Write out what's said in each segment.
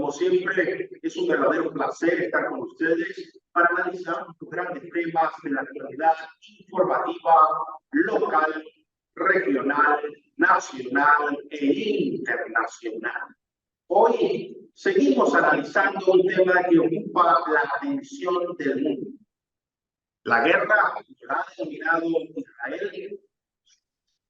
Como siempre, es un verdadero placer estar con ustedes para analizar los grandes temas de la actualidad informativa, local, regional, nacional e internacional. Hoy seguimos analizando un tema que ocupa la atención del mundo. La guerra que ha dominado Israel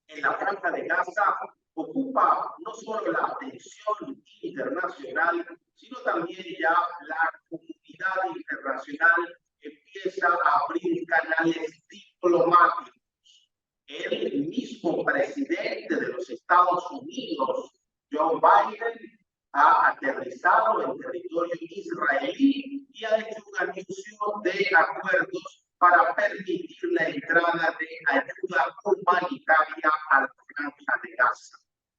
en la Franja de Gaza ocupa no solo la atención internacional, sino también ya la comunidad internacional empieza a abrir canales diplomáticos. El mismo presidente de los Estados Unidos, Joe Biden, ha aterrizado en territorio israelí y ha hecho un anuncio de acuerdos para permitir la entrada de ayuda humanitaria a la Franja de Gaza.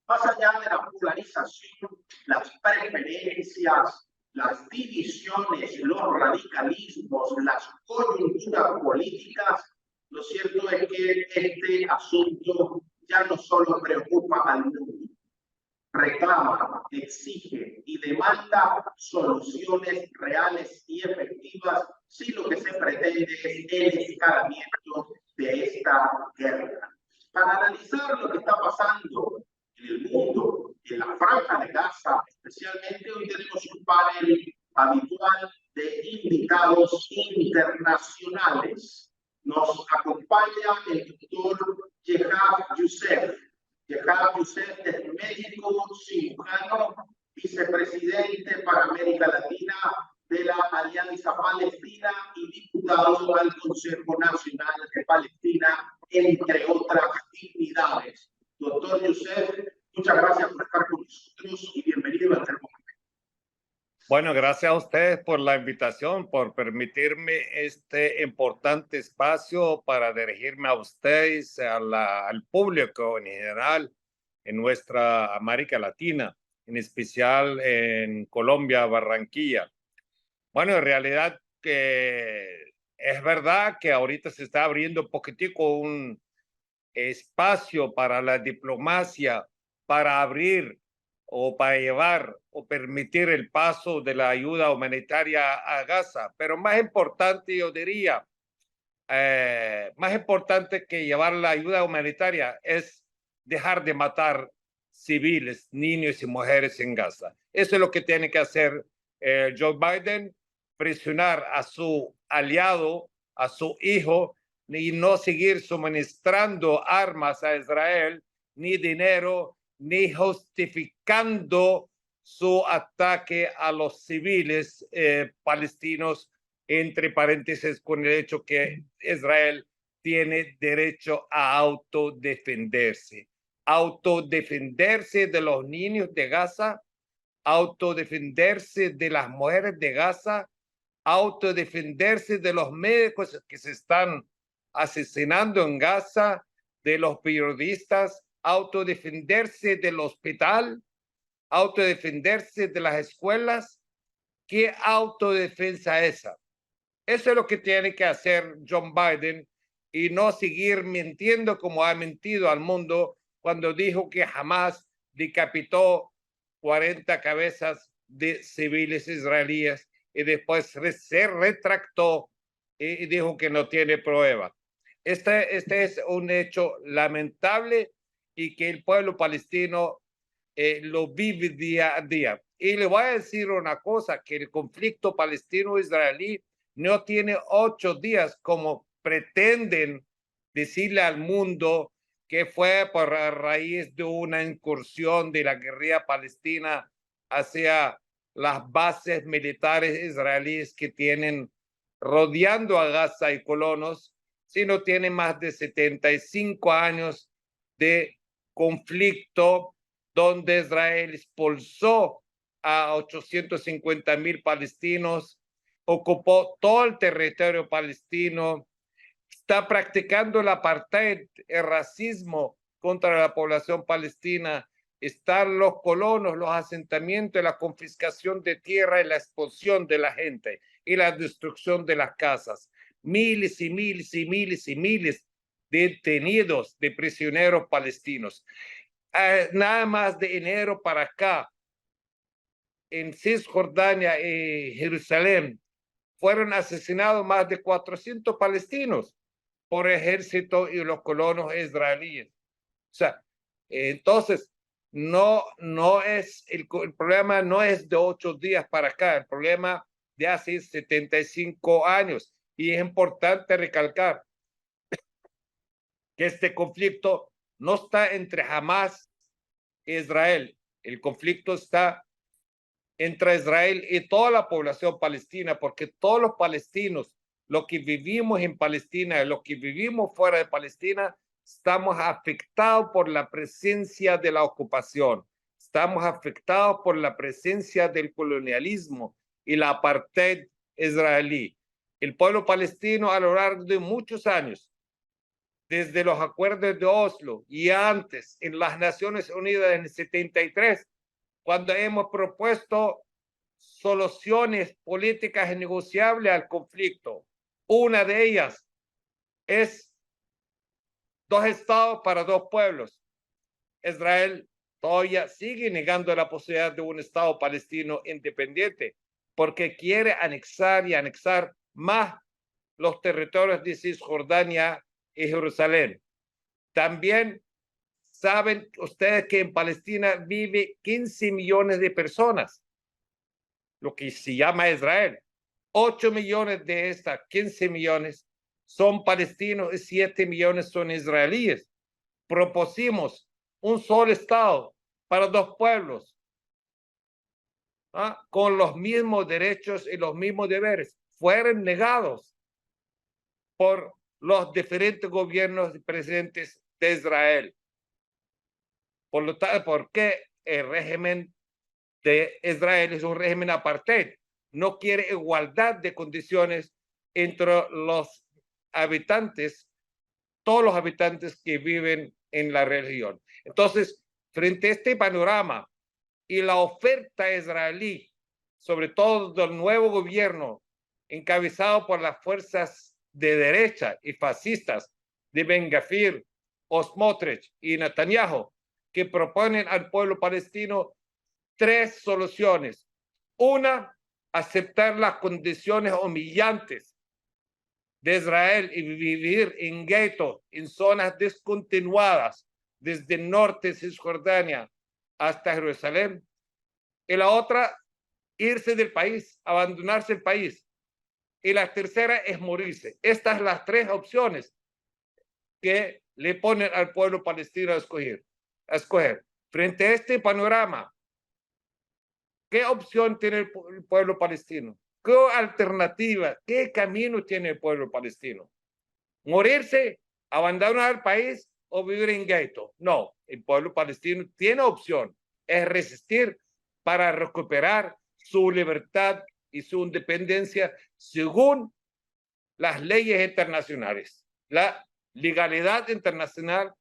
Más allá de la polarización, las preferencias, las divisiones, los radicalismos, las coyunturas políticas, lo cierto es que este asunto ya no solo preocupa al mundo, reclama, exige y demanda soluciones reales y efectivas si lo que se pretende es el escalamiento de esta guerra. Para analizar lo que está pasando en el mundo, en la Franja de Gaza, especialmente hoy tenemos un panel habitual de invitados internacionales. Nos acompaña el doctor Yehab Youssef. Yehab Youssef es médico, cirujano, vicepresidente para América Latina de la Alianza Palestina y diputado al Consejo Nacional de Palestina, entre otras dignidades. Doctor Youssef, muchas gracias por estar con nosotros y bienvenido a Termómetro. Bueno, gracias a ustedes por la invitación, por permitirme este importante espacio para dirigirme a ustedes, al público en general, en nuestra América Latina, en especial en Colombia, Barranquilla. Bueno, en realidad que es verdad que ahorita se está abriendo un poquitico un espacio para la diplomacia, para abrir o para llevar o permitir el paso de la ayuda humanitaria a Gaza. Pero más importante, yo diría, más importante que llevar la ayuda humanitaria es dejar de matar civiles, niños y mujeres en Gaza. Eso es lo que tiene que hacer Joe Biden, presionar a su aliado, a su hijo, y no seguir suministrando armas a Israel, ni dinero, ni justificando su ataque a los civiles palestinos, entre paréntesis, con el hecho que Israel tiene derecho a autodefenderse. Autodefenderse de los niños de Gaza, autodefenderse de las mujeres de Gaza, autodefenderse de los médicos que se están asesinando en Gaza, de los periodistas, autodefenderse del hospital, autodefenderse de las escuelas. ¿Qué autodefensa esa? Eso es lo que tiene que hacer John Biden y no seguir mintiendo como ha mentido al mundo cuando dijo que jamás decapitó 40 cabezas de civiles israelíes y después se retractó y dijo que no tiene prueba. Este es un hecho lamentable y que el pueblo palestino lo vive día a día. Y le voy a decir una cosa, que el conflicto palestino-israelí no tiene 8 días como pretenden decirle al mundo que fue por raíz de una incursión de la guerrilla palestina hacia las bases militares israelíes que tienen rodeando a Gaza y colonos, sino tiene más de 75 años de conflicto donde Israel expulsó a 850,000 palestinos, ocupó todo el territorio palestino, está practicando el apartheid, el racismo contra la población palestina, están los colonos, los asentamientos, la confiscación de tierra y la expulsión de la gente y la destrucción de las casas. Miles y miles y miles y miles de detenidos, de prisioneros palestinos. Nada más de enero para acá, en Cisjordania y Jerusalén fueron asesinados más de 400 palestinos por el ejército y los colonos israelíes. O sea, entonces, no es, el problema no es de 8 días para acá, el problema de hace 75 años. Y es importante recalcar que este conflicto no está entre Hamas e Israel. El conflicto está entre Israel y toda la población palestina, porque todos los palestinos, los que vivimos en Palestina, los que vivimos fuera de Palestina, estamos afectados por la presencia de la ocupación, estamos afectados por la presencia del colonialismo y la apartheid israelí. El pueblo palestino a lo largo de muchos años, desde los acuerdos de Oslo y antes en las Naciones Unidas en el 73, cuando hemos propuesto soluciones políticas negociables al conflicto. Una de ellas es 2 estados para 2 pueblos. Israel todavía sigue negando la posibilidad de un estado palestino independiente porque quiere anexar y anexar más los territorios de Cisjordania y Jerusalén. También saben ustedes que en Palestina vive 15 millones de personas, lo que se llama Israel. 8 millones de estas 15 millones son palestinos y 7 millones son israelíes. Propusimos un solo Estado para 2 pueblos, con los mismos derechos y los mismos deberes. Fueron negados por los diferentes gobiernos y presidentes de Israel. Por lo tanto, ¿por qué el régimen de Israel es un régimen apartheid? No quiere igualdad de condiciones entre los habitantes, todos los habitantes que viven en la región. Entonces, frente a este panorama y la oferta israelí, sobre todo del nuevo gobierno encabezado por las fuerzas de derecha y fascistas de Ben Gvir, Smotrich y Netanyahu, que proponen al pueblo palestino 3 soluciones. Una, aceptar las condiciones humillantes de Israel y vivir en guetos, en zonas descontinuadas, desde el norte de Cisjordania hasta Jerusalén. Y la otra, irse del país, abandonarse el país. Y la tercera es morirse. Estas son las 3 opciones que le ponen al pueblo palestino a escoger. Frente a este panorama, ¿qué opción tiene el pueblo palestino? ¿Qué alternativa, qué camino tiene el pueblo palestino? ¿Morirse, abandonar el país o vivir en gueto? No, el pueblo palestino tiene opción, es resistir para recuperar su libertad y su independencia según las leyes internacionales, la legalidad internacional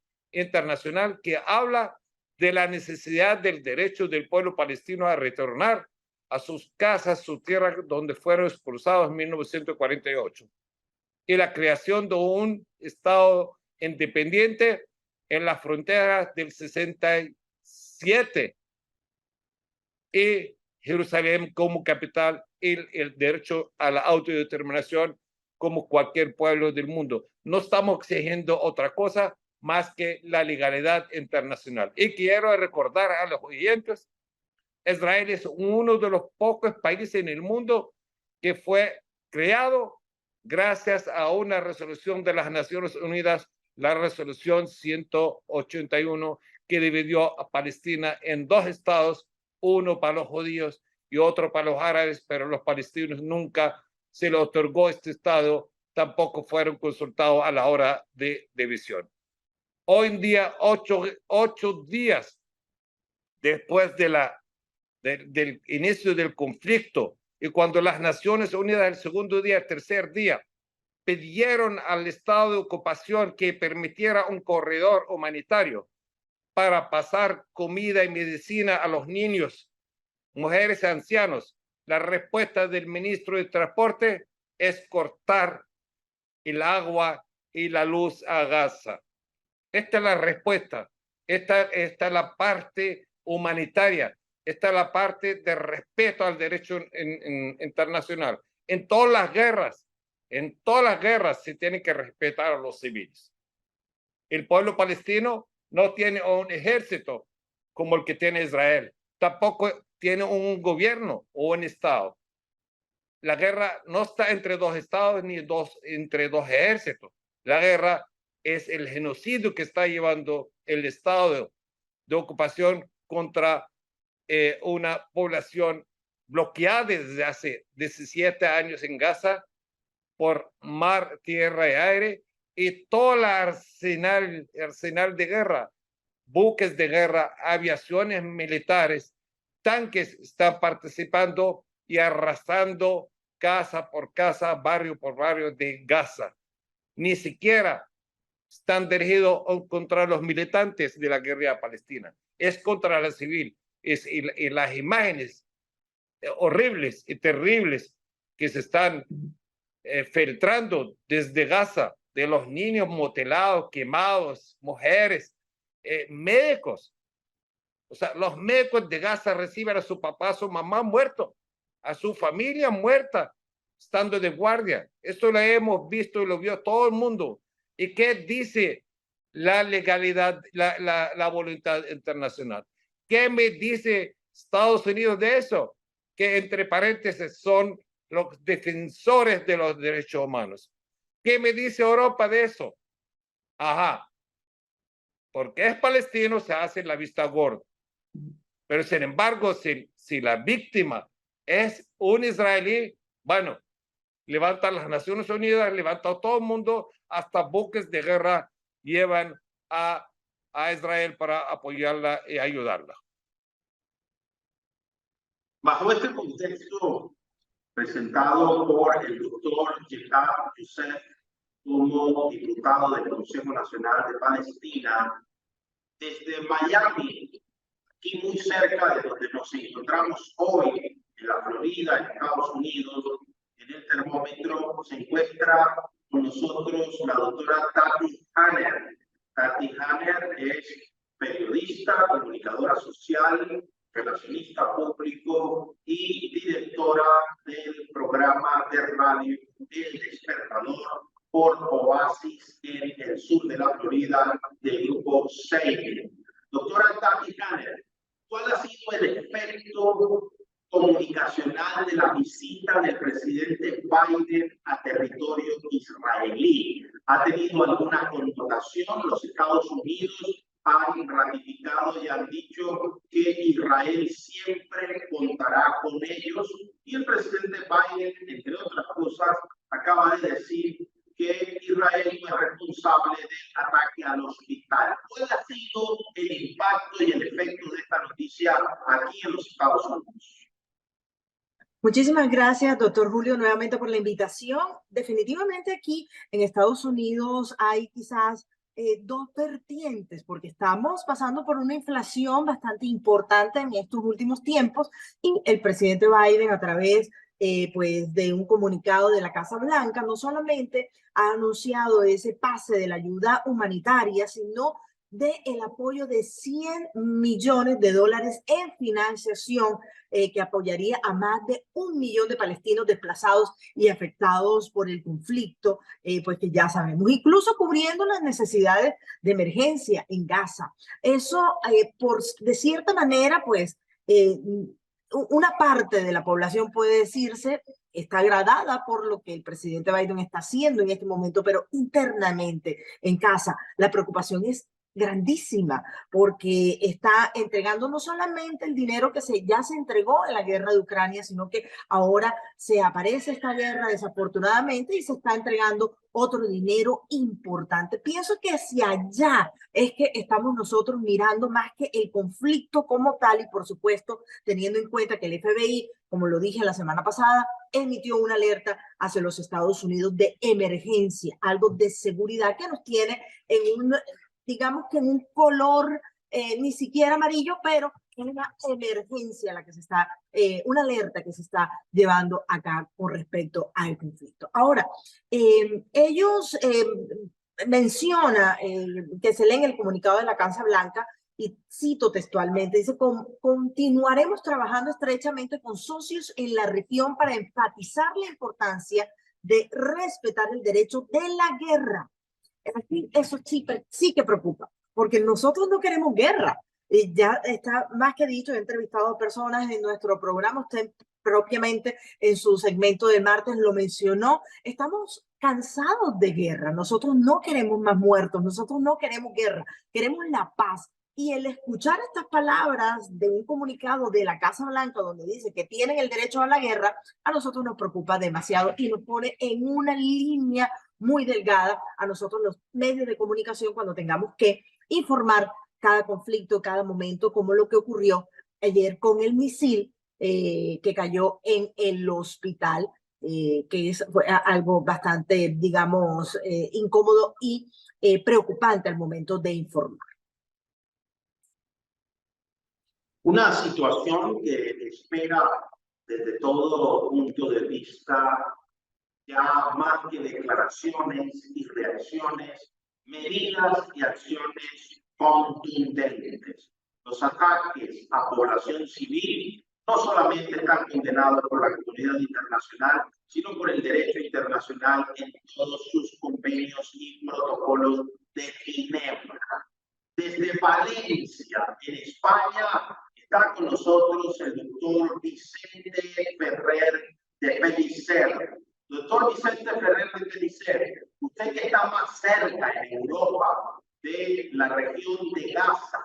que habla de la necesidad del derecho del pueblo palestino a retornar a sus casas, su tierra, donde fueron expulsados en 1948, y la creación de un Estado independiente en las fronteras del 67 y Jerusalén como capital y el derecho a la autodeterminación como cualquier pueblo del mundo. No estamos exigiendo otra cosa más que la legalidad internacional. Y quiero recordar a los oyentes, Israel es uno de los pocos países en el mundo que fue creado gracias a una resolución de las Naciones Unidas, la resolución 181, que dividió a Palestina en 2 estados, uno para los judíos y otro para los árabes, pero los palestinos nunca se les otorgó este estado, tampoco fueron consultados a la hora de división. Hoy en día, 8 días después del inicio del conflicto, y cuando las Naciones Unidas el segundo día, el tercer día, pidieron al estado de ocupación que permitiera un corredor humanitario para pasar comida y medicina a los niños, mujeres y ancianos, la respuesta del ministro de Transporte es cortar el agua y la luz a Gaza. Esta es la respuesta. Esta es la parte humanitaria. está la parte de respeto al derecho internacional. En todas las guerras se tiene que respetar a los civiles. El pueblo palestino no tiene un ejército como el que tiene Israel. Tampoco tiene un gobierno o un estado. La guerra no está entre dos estados ni entre dos ejércitos. La guerra es el genocidio que está llevando el estado de ocupación contra una población bloqueada desde hace 17 años en Gaza por mar, tierra y aire, y todo el arsenal de guerra, buques de guerra, aviaciones militares, tanques están participando y arrasando casa por casa, barrio por barrio de Gaza. Ni siquiera están dirigidos contra los militantes de la guerrilla palestina, es contra la civil. Y las imágenes horribles y terribles que se están filtrando desde Gaza, de los niños mutilados, quemados, mujeres, médicos. O sea, los médicos de Gaza reciben a su papá, a su mamá muerto, a su familia muerta, estando de guardia. Esto lo hemos visto y lo vio todo el mundo. ¿Y qué dice la legalidad, la voluntad internacional? ¿Qué me dice Estados Unidos de eso? Que entre paréntesis son los defensores de los derechos humanos. ¿Qué me dice Europa de eso? Ajá, porque es palestino se hace la vista gorda. Pero sin embargo, si la víctima es un israelí, bueno, levantan las Naciones Unidas, levantan todo el mundo, hasta buques de guerra llevan a Israel para apoyarla y ayudarla. Bajo este contexto presentado por el doctor Jihad Youssef como diputado del Consejo Nacional de Palestina, desde Miami, aquí muy cerca de donde nos encontramos hoy, en la Florida, en Estados Unidos, en el termómetro se encuentra con nosotros la doctora Tati Hanner. Tati Hanner es periodista, comunicadora social, relacionista público y directora del programa de radio El Despertador por Oasis en el sur de la Florida del grupo Seine. Doctora Tati Hanner, ¿cuál ha sido el efecto comunicacional de la visita del presidente Biden a territorio israelí? ¿Ha tenido alguna connotación? Los Estados Unidos han ratificado y han dicho que Israel siempre contará con ellos. Y el presidente Biden, entre otras cosas, acaba de decir que Israel no es responsable del ataque al hospital. ¿Cuál ha sido el impacto y el efecto de esta noticia aquí en los Estados Unidos? Muchísimas gracias, doctor Julio, nuevamente por la invitación. Definitivamente aquí en Estados Unidos hay quizás dos vertientes, porque estamos pasando por una inflación bastante importante en estos últimos tiempos y el presidente Biden a través pues de un comunicado de la Casa Blanca no solamente ha anunciado ese pase de la ayuda humanitaria, sino del apoyo de $100 millones en financiación que apoyaría a más de 1 millón de palestinos desplazados y afectados por el conflicto, pues que ya sabemos, incluso cubriendo las necesidades de emergencia en Gaza. Eso, de cierta manera, pues, una parte de la población puede decirse está agradada por lo que el presidente Biden está haciendo en este momento, pero internamente en casa la preocupación es grandísima porque está entregando no solamente el dinero que ya se entregó en la guerra de Ucrania, sino que ahora se aparece esta guerra desafortunadamente y se está entregando otro dinero importante. Pienso que hacia allá es que estamos nosotros mirando más que el conflicto como tal y por supuesto teniendo en cuenta que el FBI, como lo dije la semana pasada, emitió una alerta hacia los Estados Unidos de emergencia, algo de seguridad que nos tiene en un, digamos que en un color ni siquiera amarillo, pero en una emergencia la que se está, una alerta que se está llevando acá con respecto al conflicto. Ahora, ellos menciona que se lee en el comunicado de la Casa Blanca y cito textualmente, dice, continuaremos trabajando estrechamente con socios en la región para enfatizar la importancia de respetar el derecho de la guerra. Eso sí que preocupa, porque nosotros no queremos guerra. Ya está más que dicho, he entrevistado a personas en nuestro programa, usted propiamente en su segmento de martes lo mencionó, estamos cansados de guerra, nosotros no queremos más muertos, nosotros no queremos guerra, queremos la paz. Y el escuchar estas palabras de un comunicado de la Casa Blanca donde dice que tienen el derecho a la guerra, a nosotros nos preocupa demasiado y nos pone en una línea muy delgada a nosotros los medios de comunicación cuando tengamos que informar cada conflicto, cada momento, como lo que ocurrió ayer con el misil que cayó en el hospital, que fue algo bastante, digamos, incómodo y preocupante al momento de informar. Una situación que espera desde todo punto de vista ya más que declaraciones y reacciones, medidas y acciones contundentes. Los ataques a población civil no solamente están condenados por la comunidad internacional, sino por el derecho internacional en todos sus convenios y protocolos de Ginebra. Desde Valencia, en España, está con nosotros el doctor Vicente Ferrer de Pellicer. Doctor Vicente Ferrer de Pellicer, usted que está más cerca en Europa de la región de Gaza,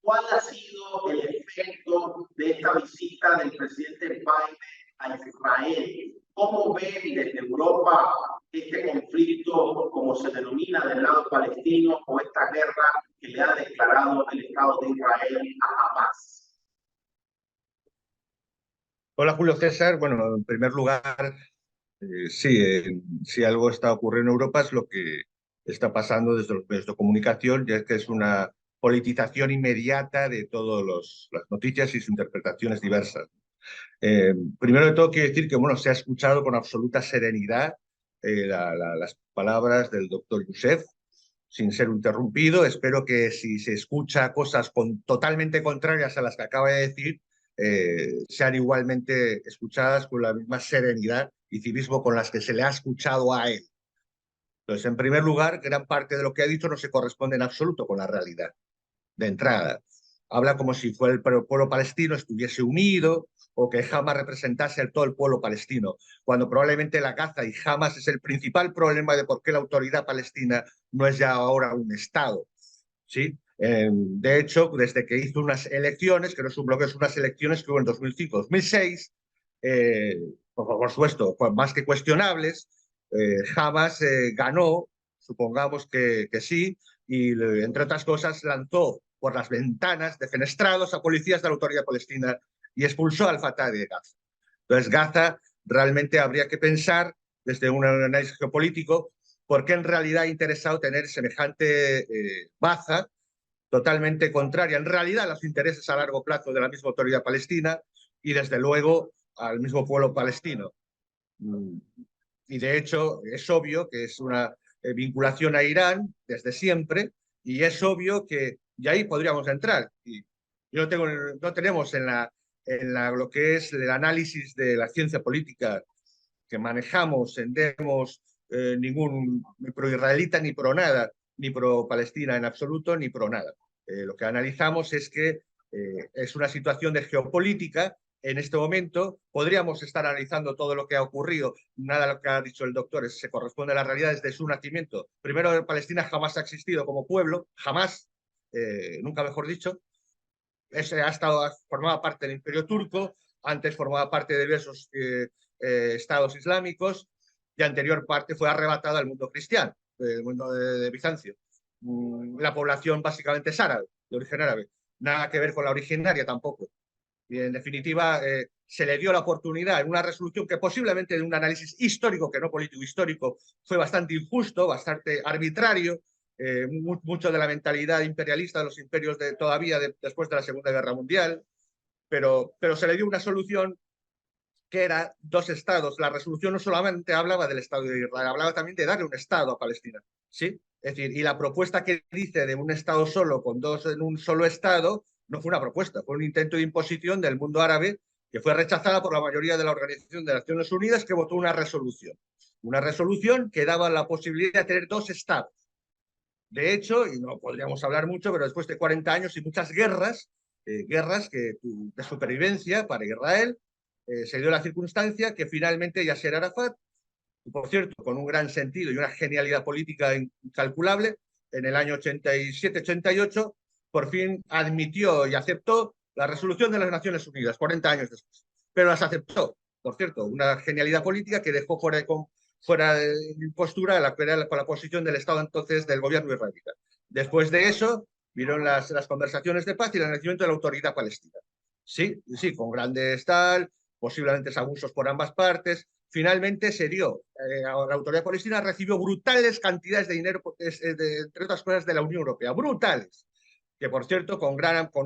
¿cuál ha sido el efecto de esta visita del presidente Biden a Israel? ¿Cómo ven desde Europa este conflicto, como se denomina, del lado palestino, o esta guerra que le ha declarado el Estado de Israel a Hamas? Hola, Julio César. Bueno, en primer lugar, sí, si algo está ocurriendo en Europa es lo que está pasando desde los medios de comunicación, ya que es una politización inmediata de todas las noticias y sus interpretaciones diversas. Primero de todo, quiero decir que bueno, se ha escuchado con absoluta serenidad las palabras del doctor Youssef, sin ser interrumpido. Espero que si se escucha cosas totalmente contrarias a las que acaba de decir, sean igualmente escuchadas con la misma serenidad y civismo con las que se le ha escuchado a él. Entonces, en primer lugar, gran parte de lo que ha dicho no se corresponde en absoluto con la realidad. De entrada, habla como si fuera el pueblo palestino estuviese unido o que Hamas representase a todo el pueblo palestino, cuando probablemente la Gaza y Hamas es el principal problema de por qué la autoridad palestina no es ya ahora un Estado. ¿Sí? De hecho, desde que hizo unas elecciones, que no es un bloqueo, son unas elecciones que hubo en 2005-2006, por supuesto, más que cuestionables, Hamas ganó, supongamos que sí, y entre otras cosas lanzó por las ventanas defenestrados a policías de la autoridad palestina y expulsó al Fatah de Gaza. Entonces, Gaza realmente habría que pensar, desde un análisis geopolítico, por qué en realidad ha interesado tener semejante baza totalmente contraria en realidad a los intereses a largo plazo de la misma autoridad palestina y desde luego al mismo pueblo palestino. Y de hecho es obvio que es una vinculación a Irán desde siempre, y es obvio que, y ahí podríamos entrar, y yo no tenemos en lo que es el análisis de la ciencia política que manejamos, entendemos ningún ni pro-israelita ni pro nada, ni pro-palestina en absoluto, ni pro nada. Lo que analizamos es que es una situación de geopolítica. En este momento podríamos estar analizando todo lo que ha ocurrido. Nada de lo que ha dicho el doctor se corresponde a la realidad desde su nacimiento. Primero, Palestina jamás ha existido como pueblo, jamás, nunca mejor dicho. Formaba parte del Imperio Turco, antes formaba parte de diversos estados islámicos, y anterior parte fue arrebatada al mundo cristiano, el mundo de Bizancio. La población básicamente es árabe, de origen árabe. Nada que ver con la originaria tampoco. Y en definitiva, se le dio la oportunidad en una resolución que posiblemente de un análisis histórico, que no político-histórico, fue bastante injusto, bastante arbitrario, mucho de la mentalidad imperialista de los imperios después de la Segunda Guerra Mundial, pero se le dio una solución que era dos estados. La resolución no solamente hablaba del Estado de Israel, hablaba también de darle un Estado a Palestina, ¿sí? Es decir, y la propuesta que dice de un Estado solo con dos en un solo Estado no fue una propuesta, fue un intento de imposición del mundo árabe que fue rechazada por la mayoría de la Organización de Naciones Unidas, que votó una resolución que daba la posibilidad de tener dos Estados. De hecho, y no podríamos hablar mucho, pero después de 40 años y muchas guerras de supervivencia para Israel, se dio la circunstancia que finalmente Yasser Arafat, por cierto, con un gran sentido y una genialidad política incalculable, en el año 87-88, por fin admitió y aceptó la resolución de las Naciones Unidas, 40 años después. Pero las aceptó, por cierto, una genialidad política que dejó fuera de postura con la posición del Estado entonces del gobierno israelita. Después de eso, vieron las conversaciones de paz y el nacimiento de la autoridad palestina. Sí, sí, con grandes posiblemente abusos por ambas partes. Finalmente se dio, la autoridad palestina recibió brutales cantidades de dinero, entre otras cosas, de la Unión Europea, brutales, que por cierto con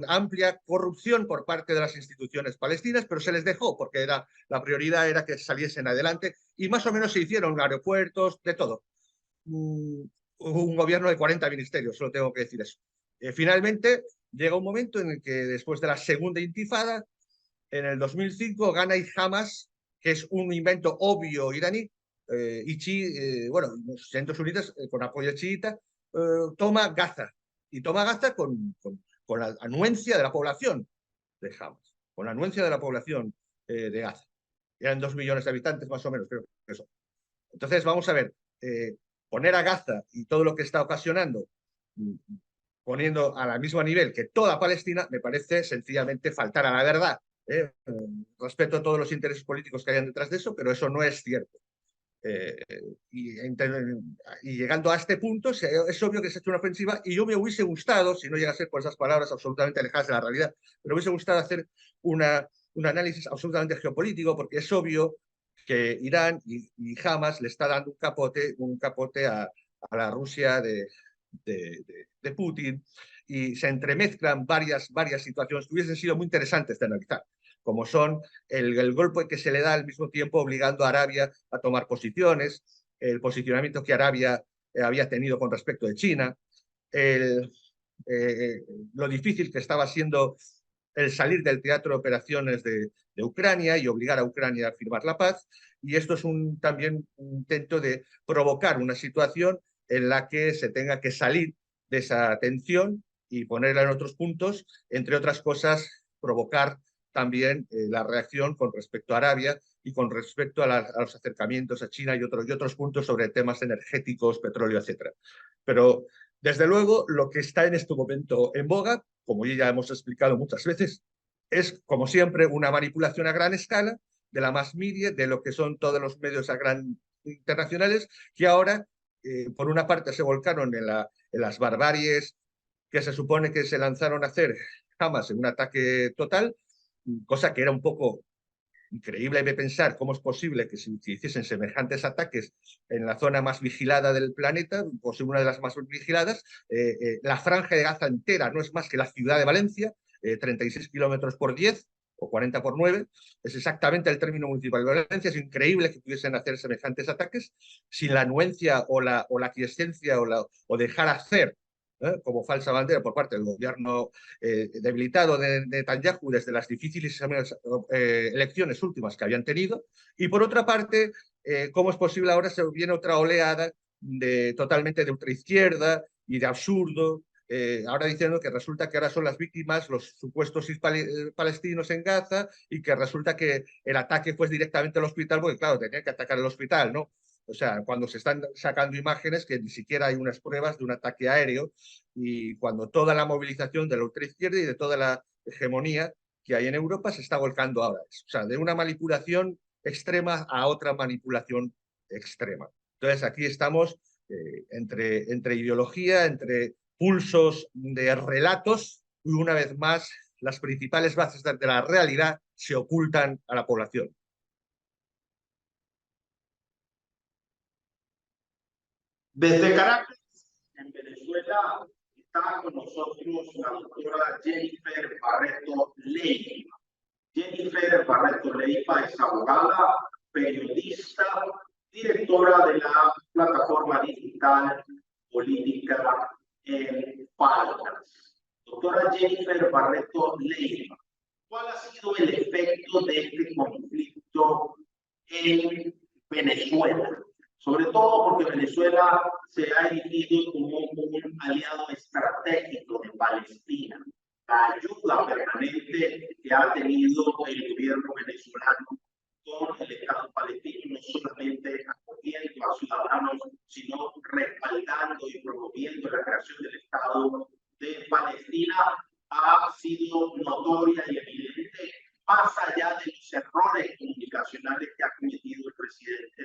amplia corrupción por parte de las instituciones palestinas, pero se les dejó porque la prioridad era que saliesen adelante y más o menos se hicieron aeropuertos, de todo. Hubo un gobierno de 40 ministerios, solo tengo que decir eso. Finalmente llega un momento en el que después de la segunda intifada, en el 2005 gana Hamas, que es un invento obvio iraní, bueno, los Estados Unidos, con apoyo chiita, toma Gaza. Y toma Gaza con la anuencia de la población de Hamas, con la anuencia de la población de Gaza. Eran 2 millones de habitantes, más o menos, creo que eso. Entonces, vamos a ver, poner a Gaza y todo lo que está ocasionando, poniendo a la misma nivel que toda Palestina, me parece sencillamente faltar a la verdad. Respeto a todos los intereses políticos que hayan detrás de eso, pero eso no es cierto. Y llegando a este punto, es obvio que se ha hecho una ofensiva y yo me hubiese gustado, si no llega a ser por esas palabras absolutamente alejadas de la realidad, me hubiese gustado hacer un análisis absolutamente geopolítico, porque es obvio que Irán y Hamas le está dando un capote a la Rusia de Putin, y se entremezclan varias situaciones que hubiesen sido muy interesantes de analizar, como son el golpe que se le da al mismo tiempo obligando a Arabia a tomar posiciones, el posicionamiento que Arabia había tenido con respecto de China, lo difícil que estaba siendo el salir del teatro de operaciones de Ucrania y obligar a Ucrania a firmar la paz. Y esto es también un intento de provocar una situación en la que se tenga que salir de esa tensión y ponerla en otros puntos, entre otras cosas, provocar también la reacción con respecto a Arabia y con respecto a los acercamientos a China y otros puntos sobre temas energéticos, petróleo, etc. Pero, desde luego, lo que está en este momento en boga, como ya hemos explicado muchas veces, es, como siempre, una manipulación a gran escala de la mass media, de lo que son todos los medios internacionales, que ahora, por una parte, se volcaron en las barbaries que se supone que se lanzaron a hacer Hamas en un ataque total, cosa que era un poco increíble de pensar cómo es posible que se hiciesen semejantes ataques en la zona más vigilada del planeta, o una de las más vigiladas. La franja de Gaza entera no es más que la ciudad de Valencia, 36 kilómetros por 10 o 40 por 9, es exactamente el término municipal de Valencia. Es increíble que pudiesen hacer semejantes ataques sin la anuencia o la aquiescencia o dejar hacer como falsa bandera por parte del gobierno debilitado de Netanyahu desde las difíciles elecciones últimas que habían tenido. Y por otra parte, cómo es posible ahora se viene otra oleada totalmente de ultraizquierda y de absurdo, ahora diciendo que resulta que ahora son las víctimas los supuestos palestinos en Gaza y que resulta que el ataque fue directamente al hospital, porque claro, tenían que atacar el hospital, ¿no? O sea, cuando se están sacando imágenes que ni siquiera hay unas pruebas de un ataque aéreo, y cuando toda la movilización de la ultraizquierda y de toda la hegemonía que hay en Europa se está volcando ahora. O sea, de una manipulación extrema a otra manipulación extrema. Entonces, aquí estamos entre ideología, entre pulsos de relatos, y una vez más, las principales bases de la realidad se ocultan a la población. Desde Caracas, en Venezuela, está con nosotros la doctora Jennifer Barreto Leiva. Jennifer Barreto Leiva es abogada, periodista, directora de la plataforma digital política en faltas. Doctora Jennifer Barreto Leiva, ¿cuál ha sido el efecto de este conflicto en Venezuela? Sobre todo porque Venezuela se ha erigido como un aliado estratégico de Palestina. La ayuda permanente que ha tenido el gobierno venezolano con el Estado palestino, no solamente acogiendo a ciudadanos, sino respaldando y promoviendo la creación del Estado de Palestina, ha sido notoria y evidente, más allá de los errores comunicacionales que ha cometido el presidente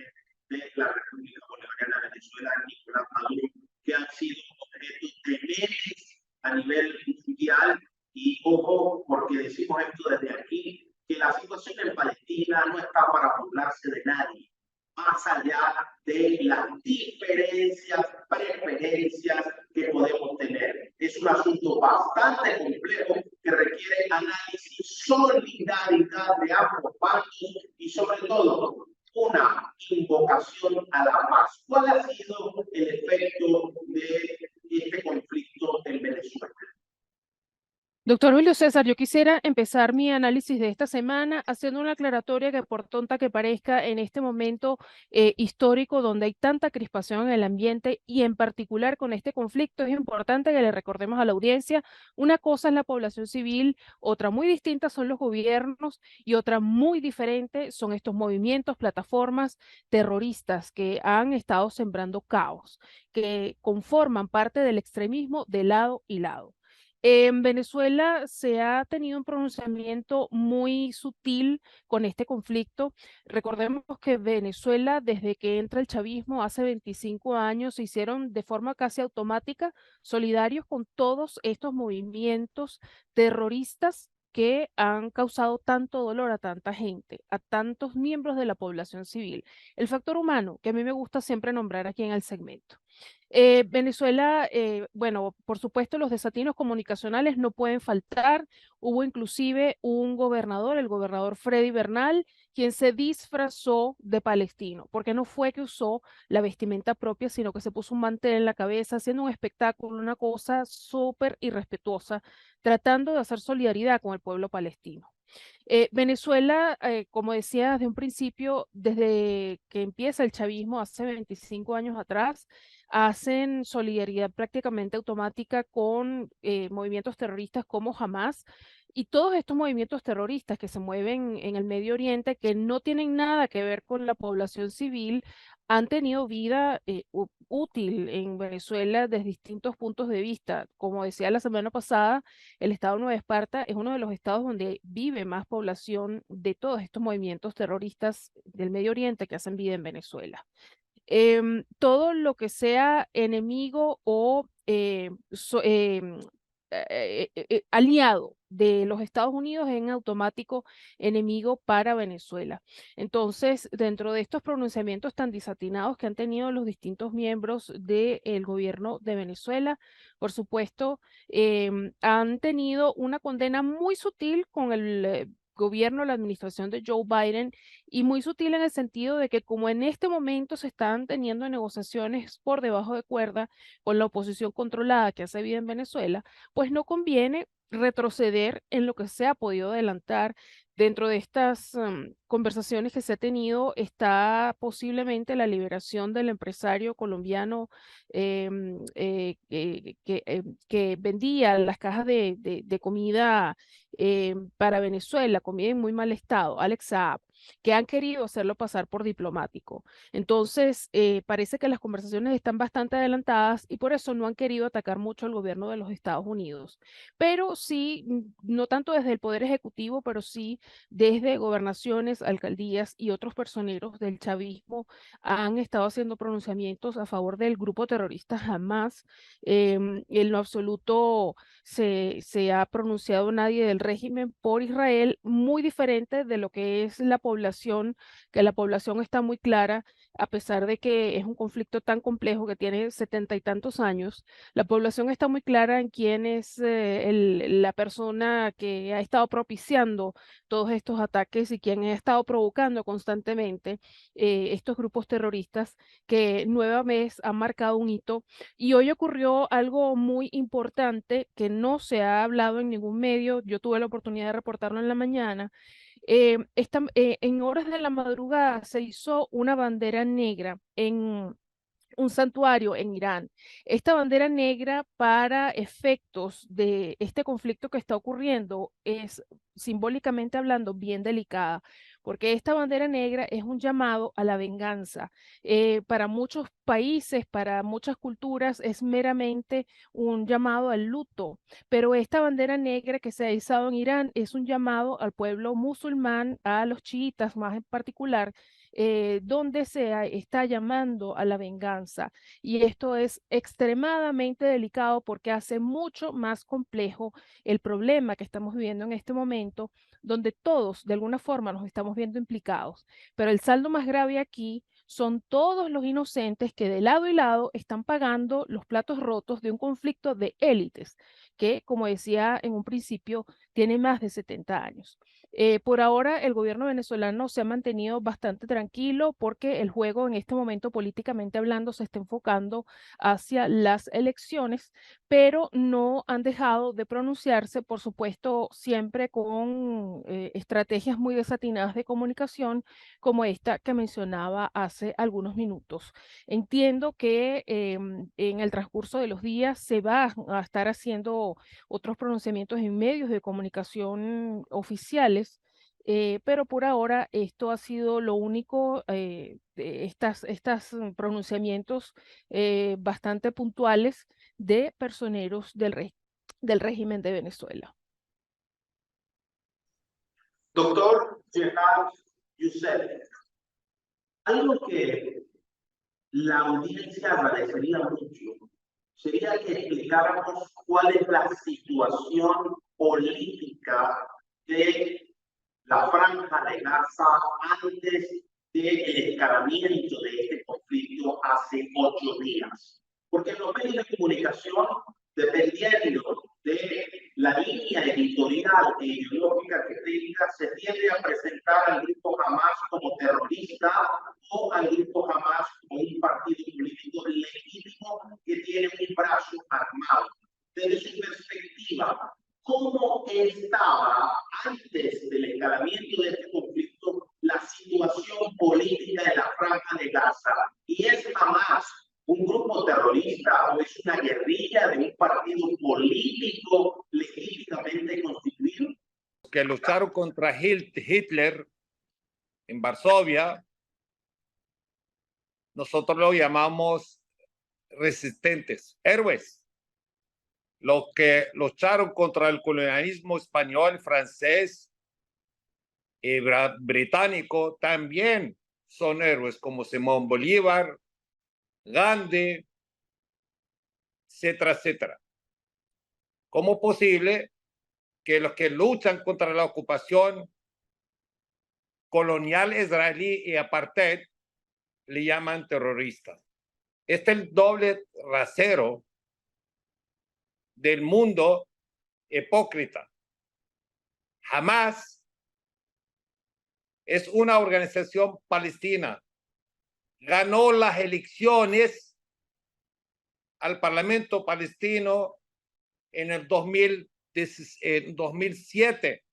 de la República Bolivariana de Venezuela, Nicolás Maduro, que han sido objeto de memes a nivel mundial. Y ojo, porque decimos esto desde aquí, que la situación en Palestina no está para burlarse de nadie, más allá de las diferencias, preferencias que podemos tener. Es un asunto bastante complejo que requiere análisis, solidaridad de ambos bandos y sobre todo una invocación a la paz. ¿Cuál ha sido el efecto de este conflicto en Venezuela? Doctor Julio César, yo quisiera empezar mi análisis de esta semana haciendo una aclaratoria que, por tonta que parezca, en este momento histórico donde hay tanta crispación en el ambiente y en particular con este conflicto, es importante que le recordemos a la audiencia, una cosa es la población civil, otra muy distinta son los gobiernos y otra muy diferente son estos movimientos, plataformas terroristas que han estado sembrando caos, que conforman parte del extremismo de lado y lado. En Venezuela se ha tenido un pronunciamiento muy sutil con este conflicto. Recordemos que Venezuela, desde que entra el chavismo hace 25 años, se hicieron de forma casi automática solidarios con todos estos movimientos terroristas que han causado tanto dolor a tanta gente, a tantos miembros de la población civil. El factor humano, que a mí me gusta siempre nombrar aquí en el segmento. Venezuela, bueno, por supuesto los desatinos comunicacionales no pueden faltar. Hubo inclusive un gobernador, el gobernador Freddy Bernal, quien se disfrazó de palestino, porque no fue que usó la vestimenta propia, sino que se puso un mantel en la cabeza, haciendo un espectáculo, una cosa súper irrespetuosa, tratando de hacer solidaridad con el pueblo palestino. Venezuela, como decía desde un principio, desde que empieza el chavismo hace 25 años atrás, hacen solidaridad prácticamente automática con movimientos terroristas como Hamas y todos estos movimientos terroristas que se mueven en el Medio Oriente, que no tienen nada que ver con la población civil, han tenido vida útil en Venezuela desde distintos puntos de vista. Como decía la semana pasada, el estado de Nueva Esparta es uno de los estados donde vive más población de todos estos movimientos terroristas del Medio Oriente que hacen vida en Venezuela. Todo lo que sea enemigo o aliado de los Estados Unidos es en automático enemigo para Venezuela. Entonces, dentro de estos pronunciamientos tan desatinados que han tenido los distintos miembros del gobierno de Venezuela, por supuesto, han tenido una condena muy sutil con el gobierno, la administración de Joe Biden, y muy sutil en el sentido de que como en este momento se están teniendo negociaciones por debajo de cuerda con la oposición controlada que hace vida en Venezuela, pues no conviene retroceder en lo que se ha podido adelantar. Dentro de estas conversaciones que se ha tenido está posiblemente la liberación del empresario colombiano que vendía las cajas de comida para Venezuela, comida en muy mal estado, Alex Saab, que han querido hacerlo pasar por diplomático. Entonces, parece que las conversaciones están bastante adelantadas y por eso no han querido atacar mucho al gobierno de los Estados Unidos. Pero sí, no tanto desde el Poder Ejecutivo, pero sí desde gobernaciones, alcaldías y otros personeros del chavismo han estado haciendo pronunciamientos a favor del grupo terrorista Hamas. En lo absoluto se ha pronunciado nadie del régimen por Israel, muy diferente de lo que es la población población, que la población está muy clara, a pesar de que es un conflicto tan complejo que tiene 70 y tantos años, la población está muy clara en quién es la persona que ha estado propiciando todos estos ataques y quién ha estado provocando constantemente estos grupos terroristas que nueva vez han marcado un hito. Y hoy ocurrió algo muy importante que no se ha hablado en ningún medio. Yo tuve la oportunidad de reportarlo en la mañana. En horas de la madrugada se hizo una bandera negra en un santuario en Irán. Esta bandera negra, para efectos de este conflicto que está ocurriendo, es simbólicamente hablando bien delicada, porque esta bandera negra es un llamado a la venganza. Para muchos países, para muchas culturas, es meramente un llamado al luto, pero esta bandera negra que se ha izado en Irán es un llamado al pueblo musulmán, a los chiitas más en particular, donde está llamando a la venganza. Y esto es extremadamente delicado porque hace mucho más complejo el problema que estamos viviendo en este momento, donde todos de alguna forma nos estamos viendo implicados. Pero el saldo más grave aquí son todos los inocentes que de lado y lado están pagando los platos rotos de un conflicto de élites que, como decía en un principio, tiene más de 70 años. Por ahora, el gobierno venezolano se ha mantenido bastante tranquilo porque el juego en este momento, políticamente hablando, se está enfocando hacia las elecciones, pero no han dejado de pronunciarse, por supuesto, siempre con estrategias muy desatinadas de comunicación, como esta que mencionaba hace algunos minutos. Entiendo que en el transcurso de los días se va a estar haciendo otros pronunciamientos en medios de comunicación oficiales, pero por ahora esto ha sido lo único, de estas pronunciamientos bastante puntuales de personeros del régimen de Venezuela. Doctor Jehad Youssef, algo que la audiencia agradecería mucho sería que explicáramos cuál es la situación política de la Franja de Gaza antes del escalamiento de este conflicto hace 8 días. Porque en los medios de comunicación, dependiendo de la línea editorial e ideológica que tenga, se tiende a presentar al grupo Hamas como terrorista o al grupo Hamas como un partido político legítimo que tiene un brazo armado. Desde su perspectiva, ¿cómo estaba antes del escalamiento de este conflicto la situación política de la Franja de Gaza? ¿Y es Hamas un grupo terrorista o es una guerrilla de un partido político legítimamente constituido? Que lucharon contra Hitler en Varsovia, nosotros lo llamamos resistentes, héroes. Los que lucharon contra el colonialismo español, francés y británico también son héroes, como Simón Bolívar, Gandhi, etcétera, etcétera. ¿Cómo es posible que los que luchan contra la ocupación colonial israelí y apartheid le llaman terroristas? Este es el doble rasero del mundo hipócrita. Hamas es una organización palestina. Ganó las elecciones al Parlamento palestino en el 2007.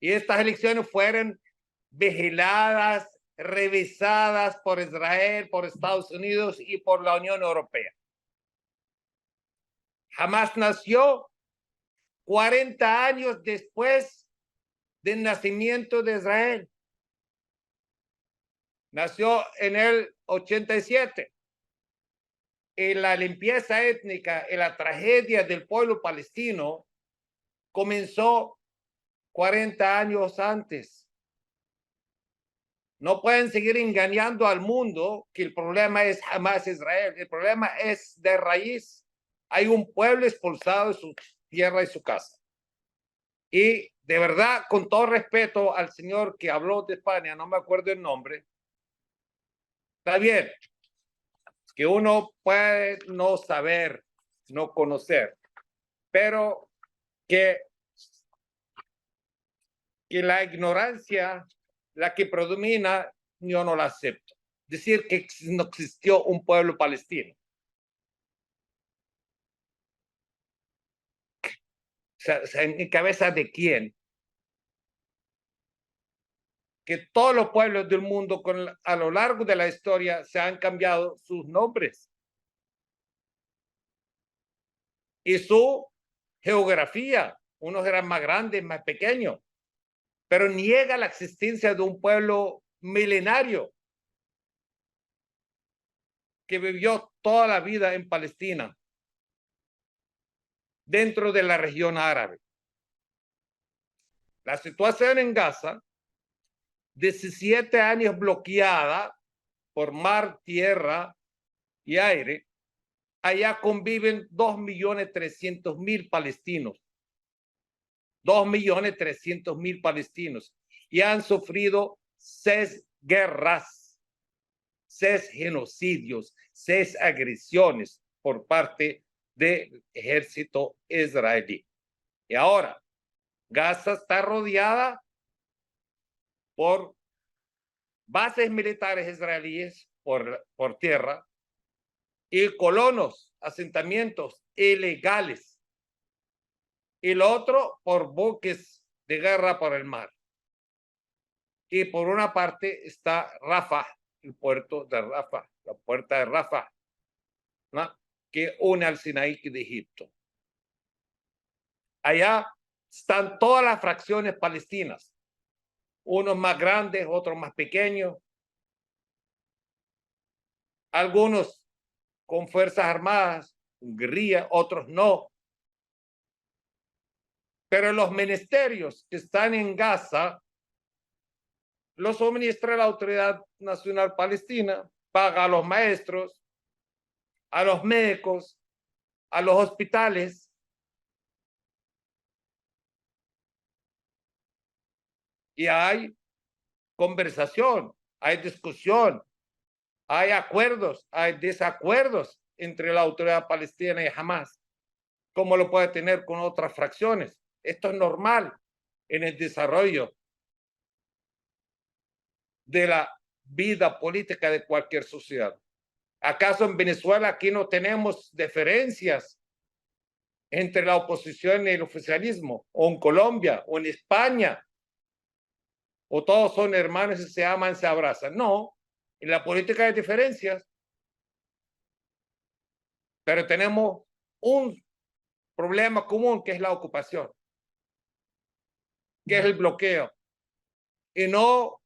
Y estas elecciones fueron vigiladas, revisadas por Israel, por Estados Unidos y por la Unión Europea. Hamas nació 40 años después del nacimiento de Israel. Nació en el 87. Y la limpieza étnica y la tragedia del pueblo palestino comenzó 40 años antes. No pueden seguir engañando al mundo que el problema es Hamas Israel. El problema es de raíz. Hay un pueblo expulsado de su tierra y su casa. Y de verdad, con todo respeto al señor que habló de España, no me acuerdo el nombre, está bien, que uno puede no saber, no conocer, pero que la ignorancia, la que predomina, yo no la acepto. Decir que no existió un pueblo palestino. O sea, ¿en cabeza de quién? Que todos los pueblos del mundo a lo largo de la historia se han cambiado sus nombres y su geografía. Unos eran más grandes, más pequeños, pero niega la existencia de un pueblo milenario que vivió toda la vida en Palestina, dentro de la región árabe. La situación en Gaza, 17 años bloqueada por mar, tierra y aire, allá conviven 2.300.000 palestinos. 2.300.000 palestinos. Y han sufrido 6 guerras, 6 genocidios, 6 agresiones por parte del ejército israelí. Y ahora, Gaza está rodeada por bases militares israelíes por tierra y colonos, asentamientos ilegales. Y lo otro por buques de guerra por el mar. Y por una parte está Rafah, el puerto de Rafah, la puerta de Rafah, ¿no?, que une al Sinaí de Egipto. Allá están todas las fracciones palestinas, unos más grandes, otros más pequeños, algunos con fuerzas armadas, guerrilla, otros no. Pero los ministerios que están en Gaza los suministra la Autoridad Nacional Palestina, paga a los maestros, a los médicos, a los hospitales. Y hay conversación, hay discusión, hay acuerdos, hay desacuerdos entre la Autoridad Palestina y Hamas, como lo puede tener con otras fracciones. Esto es normal en el desarrollo de la vida política de cualquier sociedad. ¿Acaso en Venezuela aquí no tenemos diferencias entre la oposición y el oficialismo? ¿O en Colombia? ¿O en España? ¿O todos son hermanos y se aman, se abrazan? No, en la política hay diferencias. Pero tenemos un problema común, que es la ocupación, que es el bloqueo. Y no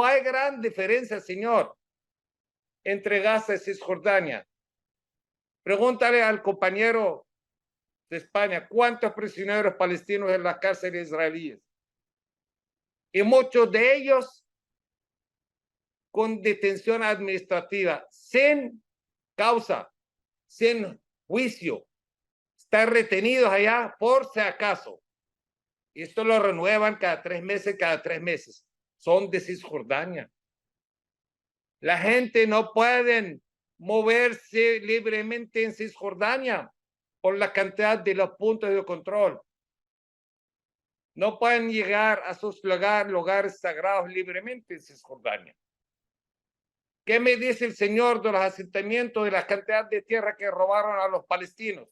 hay gran diferencia, señor, entre Gaza y Cisjordania. Pregúntale al compañero de España cuántos prisioneros palestinos en las cárceles israelíes. Y muchos de ellos con detención administrativa, sin causa, sin juicio. Están retenidos allá por si acaso. Y esto lo renuevan cada 3 meses, Son de Cisjordania. La gente no puede moverse libremente en Cisjordania por la cantidad de los puntos de control. No pueden llegar a sus lugares sagrados libremente en Cisjordania. ¿Qué me dice el señor de los asentamientos, de la cantidad de tierra que robaron a los palestinos?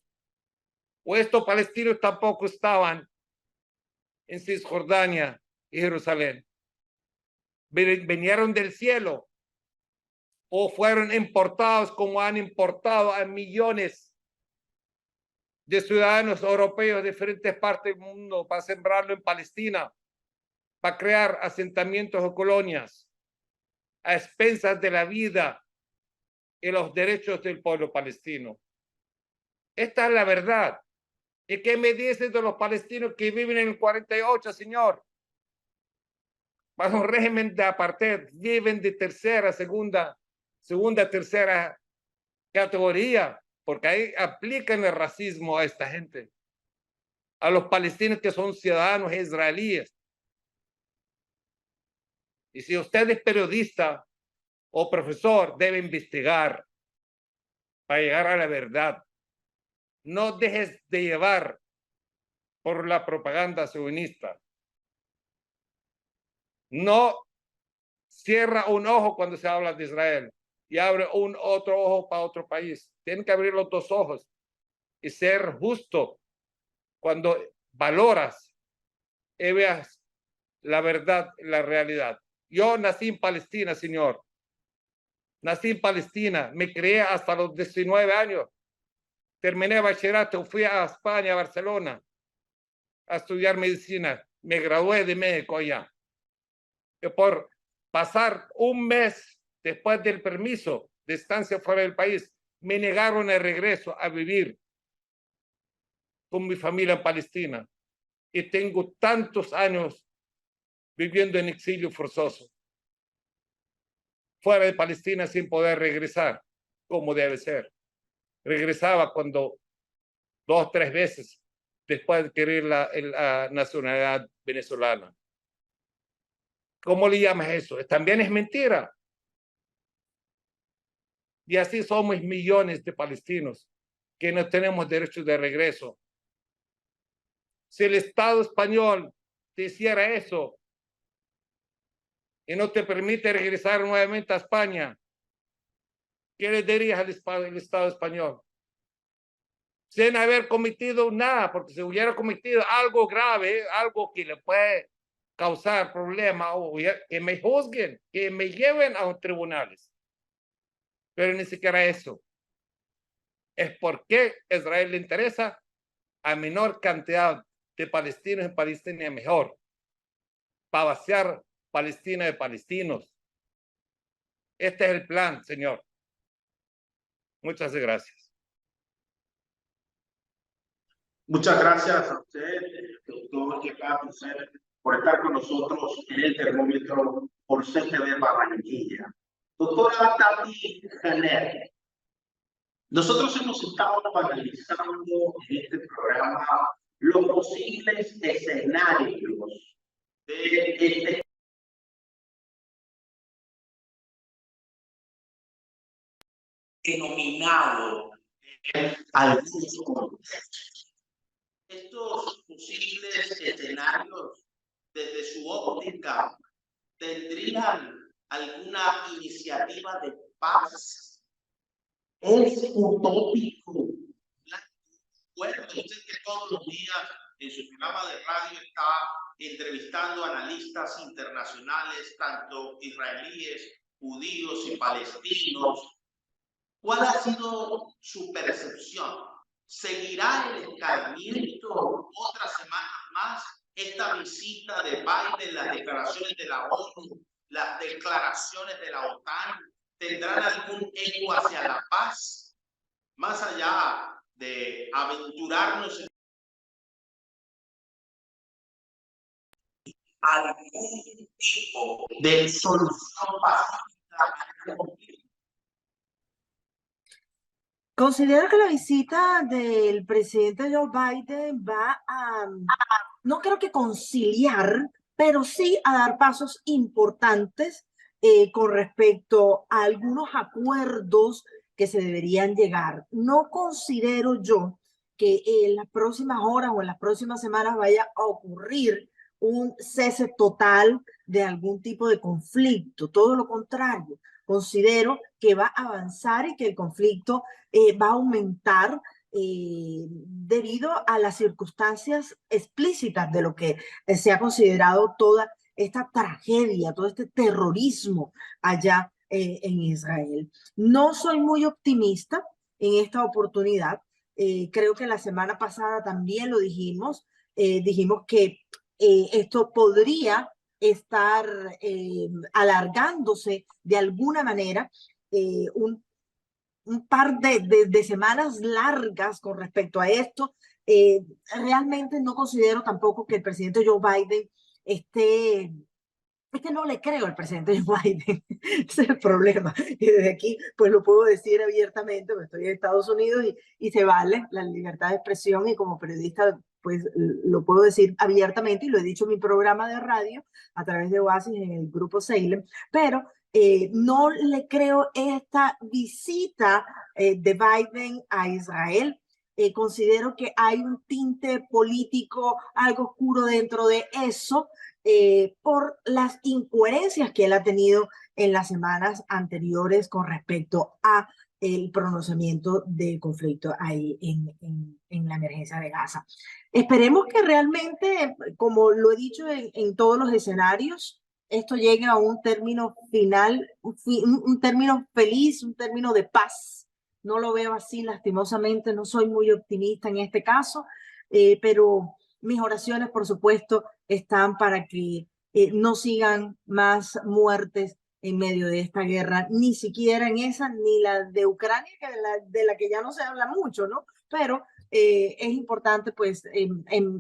¿O estos palestinos tampoco estaban en Cisjordania y Jerusalén? ¿Vinieron del cielo o fueron importados, como han importado a millones de ciudadanos europeos de diferentes partes del mundo para sembrarlo en Palestina, para crear asentamientos o colonias a expensas de la vida y los derechos del pueblo palestino? Esta es la verdad. ¿Y qué me dice de los palestinos que viven en el 48, señor? Bajo un régimen de apartheid, viven de tercera, segunda, tercera categoría, porque ahí aplican el racismo a esta gente. a los palestinos que son ciudadanos israelíes. Y si usted es periodista o profesor, debe investigar para llegar a la verdad. No dejes de llevar por la propaganda sionista. No cierra un ojo cuando se habla de Israel y abre un otro ojo para otro país. Tienen que abrir los dos ojos y ser justo cuando valoras y veas la verdad, la realidad. Yo nací en Palestina, señor. Nací en Palestina, me crié hasta los 19 años. Terminé bachillerato, fui a España, a Barcelona, a estudiar medicina. Me gradué de México allá. Y por pasar un mes después del permiso de estancia fuera del país, me negaron el regreso a vivir con mi familia en Palestina. Y tengo tantos años viviendo en exilio forzoso, fuera de Palestina sin poder regresar, como debe ser. Regresaba cuando 2 o 3 veces después de querer la nacionalidad venezolana. ¿Cómo le llamas eso? También es mentira. Y así somos millones de palestinos que no tenemos derecho de regreso. Si el Estado español te hiciera eso y no te permite regresar nuevamente a España, ¿qué le dirías al Estado español? Sin haber cometido nada, porque si hubiera cometido algo grave, algo que le puede causar problemas, o que me juzguen, que me lleven a los tribunales. Pero ni siquiera eso. Es porque a Israel le interesa a menor cantidad de palestinos en Palestina mejor, para vaciar Palestina de palestinos. Este es el plan, señor. Muchas gracias. Muchas gracias a usted, doctor Jeffrey, por estar con nosotros en el termómetro por CGD Barranquilla. Doctora Tati Janer, nosotros hemos estado analizando en este programa los posibles escenarios de este denominado algunos contextos. Estos posibles escenarios, desde su óptica, ¿tendrían alguna iniciativa de paz? ¿Es utópico? Bueno, usted que todos los días en su programa de radio está entrevistando analistas internacionales, tanto israelíes, judíos y palestinos. ¿Cuál ha sido su percepción? ¿Seguirá el escalamiento otras semanas más? Esta visita de Biden, las declaraciones de la ONU, las declaraciones de la OTAN, ¿tendrán algún eco hacia la paz? Más allá de aventurarnos en algún tipo de solución pacífica al conflicto. Considero que la visita del presidente Joe Biden va a, no creo que conciliar, pero sí a dar pasos importantes con respecto a algunos acuerdos que se deberían llegar. No considero yo que en las próximas horas o en las próximas semanas vaya a ocurrir un cese total de algún tipo de conflicto. Todo lo contrario, considero que va a avanzar y que el conflicto va a aumentar debido a las circunstancias explícitas de lo que se ha considerado toda esta tragedia, todo este terrorismo allá en Israel. No soy muy optimista en esta oportunidad. Creo que la semana pasada también lo dijimos. Dijimos que esto podría estar alargándose de alguna manera un par de semanas largas con respecto a esto. Realmente no considero tampoco que el presidente Joe Biden esté... Es que no le creo al presidente Joe Biden. Ese es el problema. Y desde aquí, pues lo puedo decir abiertamente, porque estoy en Estados Unidos y se vale la libertad de expresión y como periodista pues lo puedo decir abiertamente y lo he dicho en mi programa de radio a través de Oasis en el grupo Salem, pero no le creo esta visita de Biden a Israel. Considero que hay un tinte político algo oscuro dentro de eso por las incoherencias que él ha tenido en las semanas anteriores con respecto a el pronunciamiento del conflicto ahí en la emergencia de Gaza. Esperemos que realmente, como lo he dicho en todos los escenarios, esto llegue a un término final, un término feliz, un término de paz. No lo veo así, lastimosamente, no soy muy optimista en este caso, pero mis oraciones, por supuesto, están para que no sigan más muertes en medio de esta guerra, ni siquiera en esa, ni la de Ucrania, que de la que ya no se habla mucho, ¿no? Pero es importante, pues,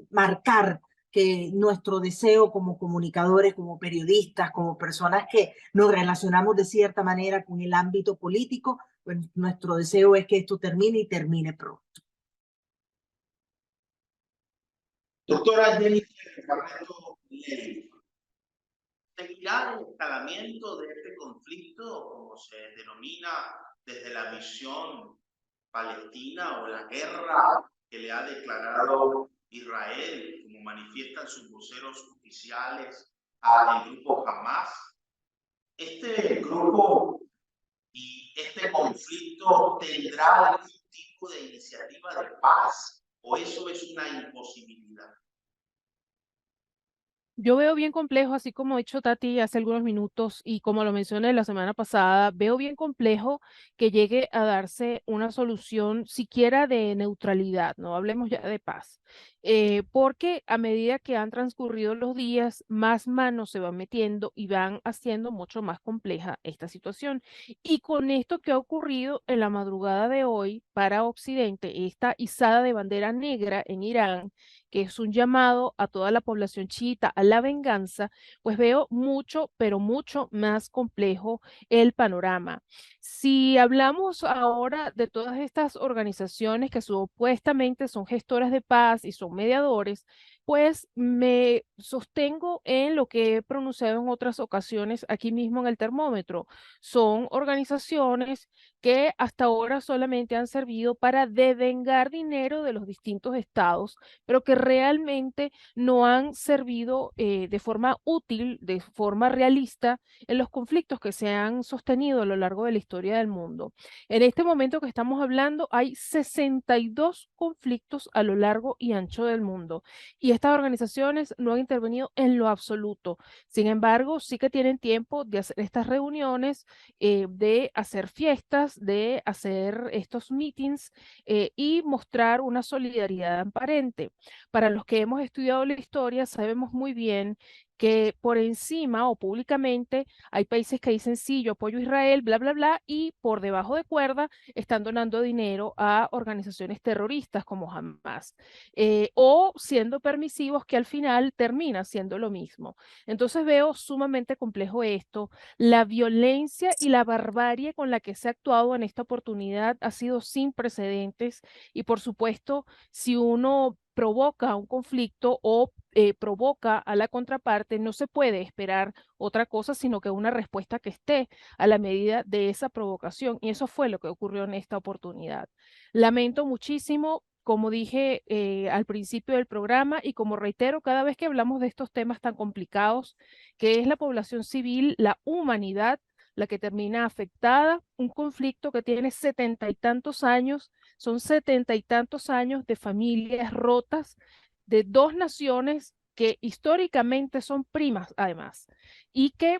marcar que nuestro deseo como comunicadores, como periodistas, como personas que nos relacionamos de cierta manera con el ámbito político, pues nuestro deseo es que esto termine y termine pronto. Doctora Jennifer Barreto Ley, ¿seguirá el escalamiento de este conflicto, como se denomina desde la visión palestina, o la guerra que le ha declarado Israel, como manifiestan sus voceros oficiales al grupo Hamas? ¿Este grupo y este conflicto tendrá algún tipo de iniciativa de paz, o eso es una imposibilidad? Yo veo bien complejo, así como ha dicho Tati hace algunos minutos y como lo mencioné la semana pasada, veo bien complejo que llegue a darse una solución siquiera de neutralidad, no hablemos ya de paz, porque a medida que han transcurrido los días, más manos se van metiendo y van haciendo mucho más compleja esta situación. Y con esto que ha ocurrido en la madrugada de hoy para Occidente, esta izada de bandera negra en Irán, que es un llamado a toda la población chiita a la venganza, pues veo mucho, pero mucho más complejo el panorama. Si hablamos ahora de todas estas organizaciones que supuestamente son gestoras de paz y son mediadores, pues me sostengo en lo que he pronunciado en otras ocasiones aquí mismo en el termómetro. Son organizaciones que hasta ahora solamente han servido para devengar dinero de los distintos estados, pero que realmente no han servido de forma útil, de forma realista en los conflictos que se han sostenido a lo largo de la historia del mundo. En este momento que estamos hablando, hay 62 conflictos a lo largo y ancho del mundo y estas organizaciones no han intervenido en lo absoluto. Sin embargo, sí que tienen tiempo de hacer estas reuniones, de hacer fiestas, de hacer estos meetings y mostrar una solidaridad aparente. Para los que hemos estudiado la historia, sabemos muy bien que por encima o públicamente hay países que dicen sí, yo apoyo a Israel, bla, bla, bla, y por debajo de cuerda están donando dinero a organizaciones terroristas como Hamas, o siendo permisivos que al final termina siendo lo mismo. Entonces veo sumamente complejo esto. La violencia y la barbarie con la que se ha actuado en esta oportunidad ha sido sin precedentes y por supuesto, si uno provoca un conflicto o provoca a la contraparte, no se puede esperar otra cosa, sino que una respuesta que esté a la medida de esa provocación. Y eso fue lo que ocurrió en esta oportunidad. Lamento muchísimo, como dije al principio del programa y como reitero cada vez que hablamos de estos temas tan complicados, que es la población civil, la humanidad, la que termina afectada, un conflicto que tiene 70 y tantos años, son 70 y tantos años de familias rotas, de dos naciones que históricamente son primas además, y que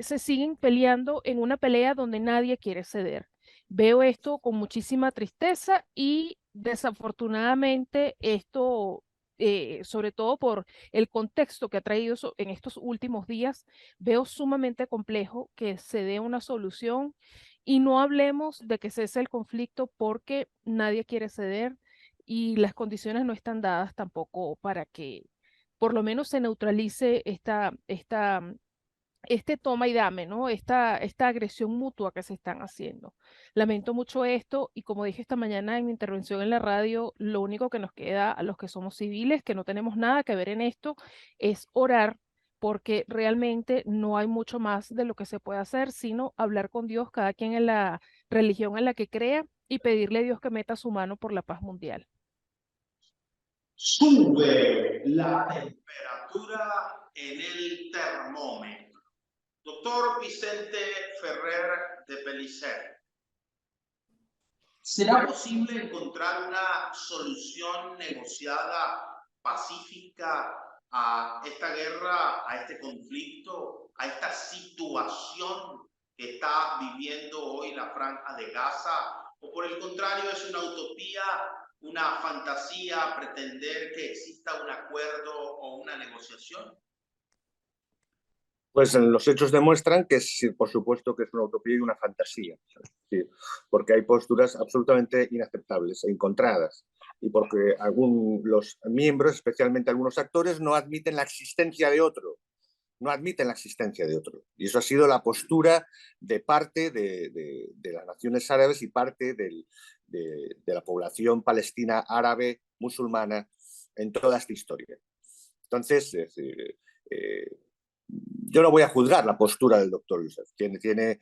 se siguen peleando en una pelea donde nadie quiere ceder. Veo esto con muchísima tristeza y desafortunadamente esto, sobre todo por el contexto que ha traído en estos últimos días, veo sumamente complejo que se dé una solución y no hablemos de que cese el conflicto porque nadie quiere ceder y las condiciones no están dadas tampoco para que por lo menos se neutralice esta este toma y dame, ¿no? Esta agresión mutua que se están haciendo. Lamento mucho esto y como dije esta mañana en mi intervención en la radio, lo único que nos queda a los que somos civiles, que no tenemos nada que ver en esto, es orar porque realmente no hay mucho más de lo que se puede hacer, sino hablar con Dios, cada quien en la religión en la que crea y pedirle a Dios que meta su mano por la paz mundial. Sube la temperatura en el termómetro. Doctor Vicente Ferrer de Pellicer, ¿será posible encontrar una solución negociada, pacífica a esta guerra, a este conflicto, a esta situación que está viviendo hoy la Franja de Gaza? ¿O por el contrario es una utopía, una fantasía pretender que exista un acuerdo o una negociación? Pues los hechos demuestran que sí, por supuesto que es una utopía y una fantasía, sí, porque hay posturas absolutamente inaceptables e encontradas y porque los miembros, especialmente algunos actores, no admiten la existencia de otro, no admiten la existencia de otro. Y eso ha sido la postura de parte de las naciones árabes y parte de la población palestina árabe musulmana en toda esta historia. Entonces, es decir, yo no voy a juzgar la postura del doctor Youssef. Tiene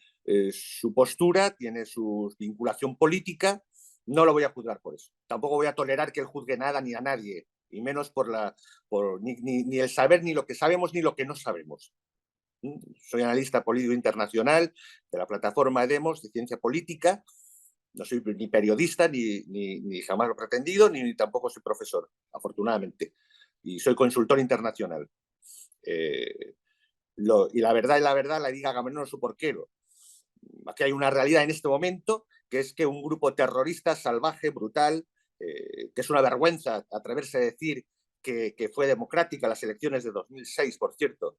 su postura, tiene su vinculación política, no lo voy a juzgar por eso. Tampoco voy a tolerar que él juzgue nada ni a nadie, y menos ni el saber, ni lo que sabemos, ni lo que no sabemos. Soy analista político internacional de la plataforma Demos de ciencia política. No soy ni periodista, ni jamás lo he pretendido, ni tampoco soy profesor, afortunadamente. Y soy consultor internacional. Y la verdad la diga Agamenón su porquero. Aquí hay una realidad en este momento, que es que un grupo terrorista salvaje, brutal, que es una vergüenza atreverse a decir que fue democrática las elecciones de 2006, por cierto,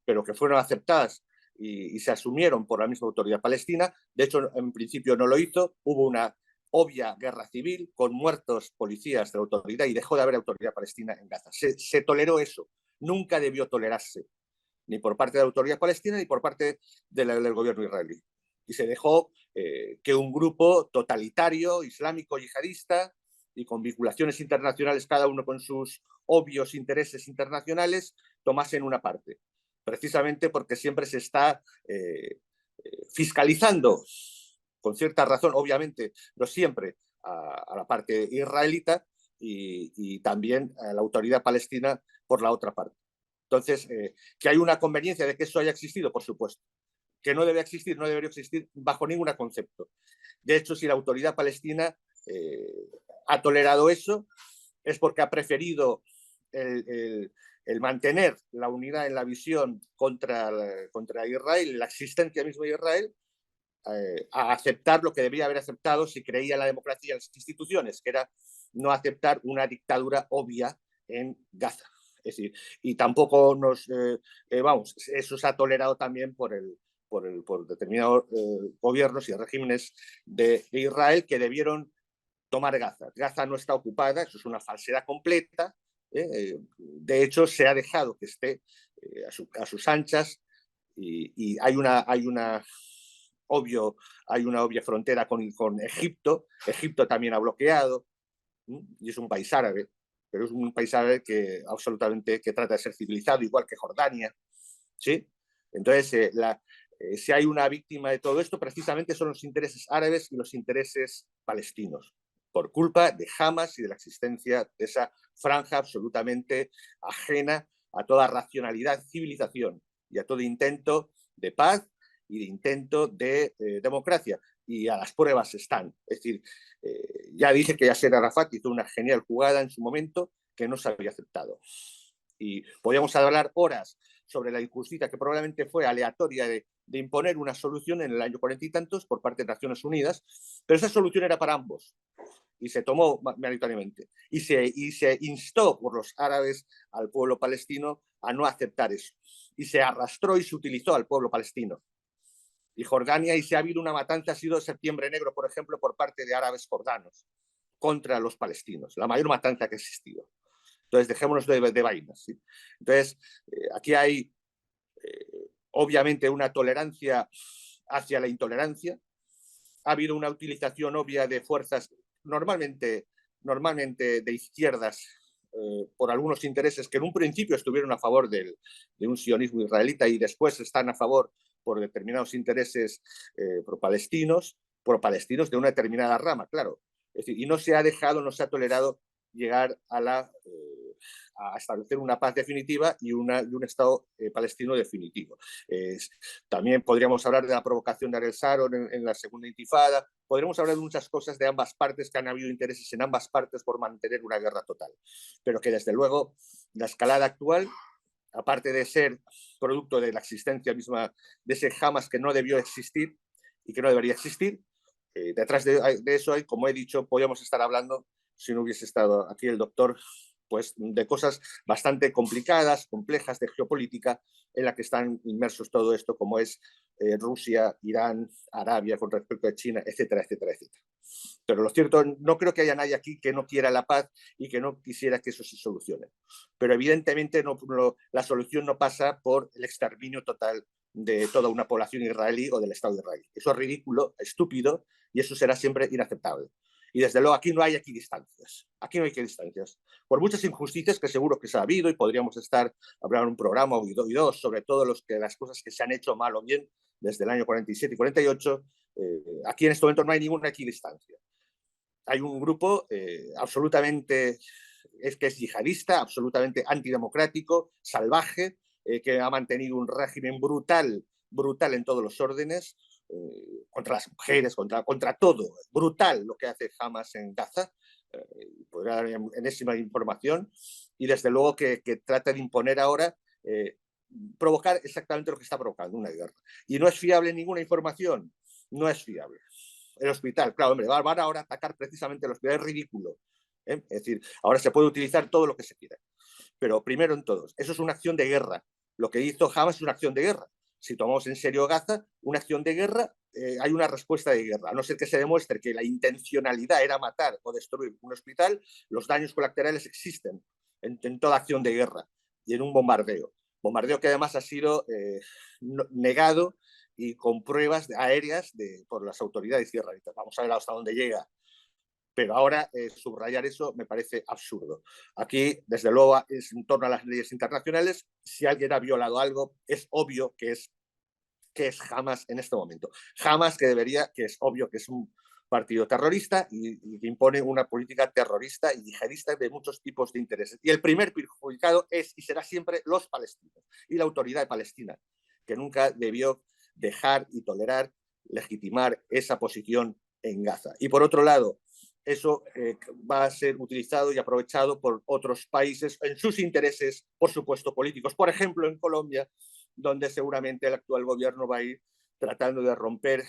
pero que fueron aceptadas y se asumieron por la misma autoridad palestina. De hecho, en principio no lo hizo. Hubo una obvia guerra civil con muertos policías de la autoridad y dejó de haber autoridad palestina en Gaza. Se toleró eso. Nunca debió tolerarse, ni por parte de la autoridad palestina ni por parte del gobierno israelí. Y se dejó que un grupo totalitario, islámico, yihadista y con vinculaciones internacionales, cada uno con sus obvios intereses internacionales, tomasen una parte. Precisamente porque siempre se está fiscalizando, con cierta razón, obviamente, no siempre, a la parte israelita y también a la autoridad palestina por la otra parte. Entonces, que hay una conveniencia de que eso haya existido, por supuesto. Que no debe existir, no debería existir bajo ningún concepto. De hecho, si la autoridad palestina ha tolerado eso, es porque ha preferido el mantener la unidad en la visión contra Israel, la existencia misma de Israel, a aceptar lo que debía haber aceptado si creía en la democracia y en las instituciones, que era no aceptar una dictadura obvia en Gaza. Es decir, y tampoco eso se ha tolerado también por determinados gobiernos y regímenes de Israel que debieron tomar Gaza. Gaza no está ocupada, eso es una falsedad completa. De hecho, se ha dejado que esté a sus anchas y hay una obvia frontera con Egipto. Egipto también ha bloqueado y es un país árabe, pero es un país árabe que trata de ser civilizado, igual que Jordania, ¿sí? Entonces, si hay una víctima de todo esto, precisamente son los intereses árabes y los intereses palestinos, por culpa de Hamas y de la existencia de esa franja absolutamente ajena a toda racionalidad, civilización y a todo intento de paz y de intento de democracia. Y a las pruebas están. Es decir, ya dije que Yasser Arafat hizo una genial jugada en su momento que no se había aceptado. Y podíamos hablar horas sobre la injusticia que probablemente fue aleatoria de imponer una solución en el año 40 y tantos por parte de Naciones Unidas, pero esa solución era para ambos y se tomó mayoritariamente. Y se instó por los árabes al pueblo palestino a no aceptar eso. Y se arrastró y se utilizó al pueblo palestino. Y Jordania, y si ha habido una matanza, ha sido Septiembre Negro, por ejemplo, por parte de árabes jordanos contra los palestinos, la mayor matanza que ha existido. Entonces, dejémonos de vainas. ¿sí? Entonces, aquí hay obviamente una tolerancia hacia la intolerancia. Ha habido una utilización obvia de fuerzas normalmente de izquierdas por algunos intereses que en un principio estuvieron a favor de un sionismo israelita y después están a favor por determinados intereses pro-palestinos de una determinada rama, claro. Es decir, y no se ha dejado, no se ha tolerado llegar a establecer una paz definitiva y un Estado palestino definitivo. También podríamos hablar de la provocación de Ariel Sharon en la segunda intifada, podríamos hablar de muchas cosas de ambas partes, que han habido intereses en ambas partes por mantener una guerra total, pero que desde luego la escalada actual, aparte de ser producto de la existencia misma de ese Hamas que no debió existir y que no debería existir, detrás de eso hay, como he dicho, podríamos estar hablando, si no hubiese estado aquí el doctor, pues de cosas bastante complicadas, complejas de geopolítica, en la que están inmersos todo esto, como es Rusia, Irán, Arabia con respecto a China, etcétera, etcétera, etcétera. Pero lo cierto, no creo que haya nadie aquí que no quiera la paz y que no quisiera que eso se solucione. Pero evidentemente la solución no pasa por el exterminio total de toda una población israelí o del Estado de Israel. Eso es ridículo, estúpido, y eso será siempre inaceptable. Y desde luego aquí no hay equidistancias. Aquí no hay equidistancias. Por muchas injusticias que seguro que se ha habido, y podríamos hablar un programa o dos sobre todo las cosas que se han hecho mal o bien desde el año 47 y 48, aquí en este momento no hay ninguna equidistancia. Hay un grupo absolutamente que es yihadista, absolutamente antidemocrático, salvaje, que ha mantenido un régimen brutal en todos los órdenes, contra las mujeres, contra todo. Brutal lo que hace Hamas en Gaza. Podrá dar enésima información. Y desde luego que trata de imponer ahora, provocar exactamente lo que está provocando, una guerra. Y no es fiable ninguna información. No es fiable. El hospital, claro, hombre, van ahora a atacar precisamente el hospital. Es ridículo. Es decir, ahora se puede utilizar todo lo que se quiera. Pero primero en todos, eso es una acción de guerra. Lo que hizo Hamas es una acción de guerra. Si tomamos en serio Gaza, una acción de guerra, hay una respuesta de guerra. A no ser que se demuestre que la intencionalidad era matar o destruir un hospital, los daños colaterales existen en toda acción de guerra y en un bombardeo. Bombardeo que además ha sido negado y con pruebas aéreas por las autoridades israelíes. Vamos a ver hasta dónde llega. Pero ahora subrayar eso me parece absurdo. Aquí, desde luego, es en torno a las leyes internacionales. Si alguien ha violado algo, es obvio que es Hamas en este momento. Hamas que es obvio que es un partido terrorista y que impone una política terrorista y yihadista de muchos tipos de intereses. Y el primer perjudicado es y será siempre los palestinos y la autoridad palestina, que nunca debió dejar y tolerar, legitimar esa posición en Gaza. Y por otro lado, eso va a ser utilizado y aprovechado por otros países en sus intereses, por supuesto, políticos. Por ejemplo, en Colombia, donde seguramente el actual gobierno va a ir tratando de romper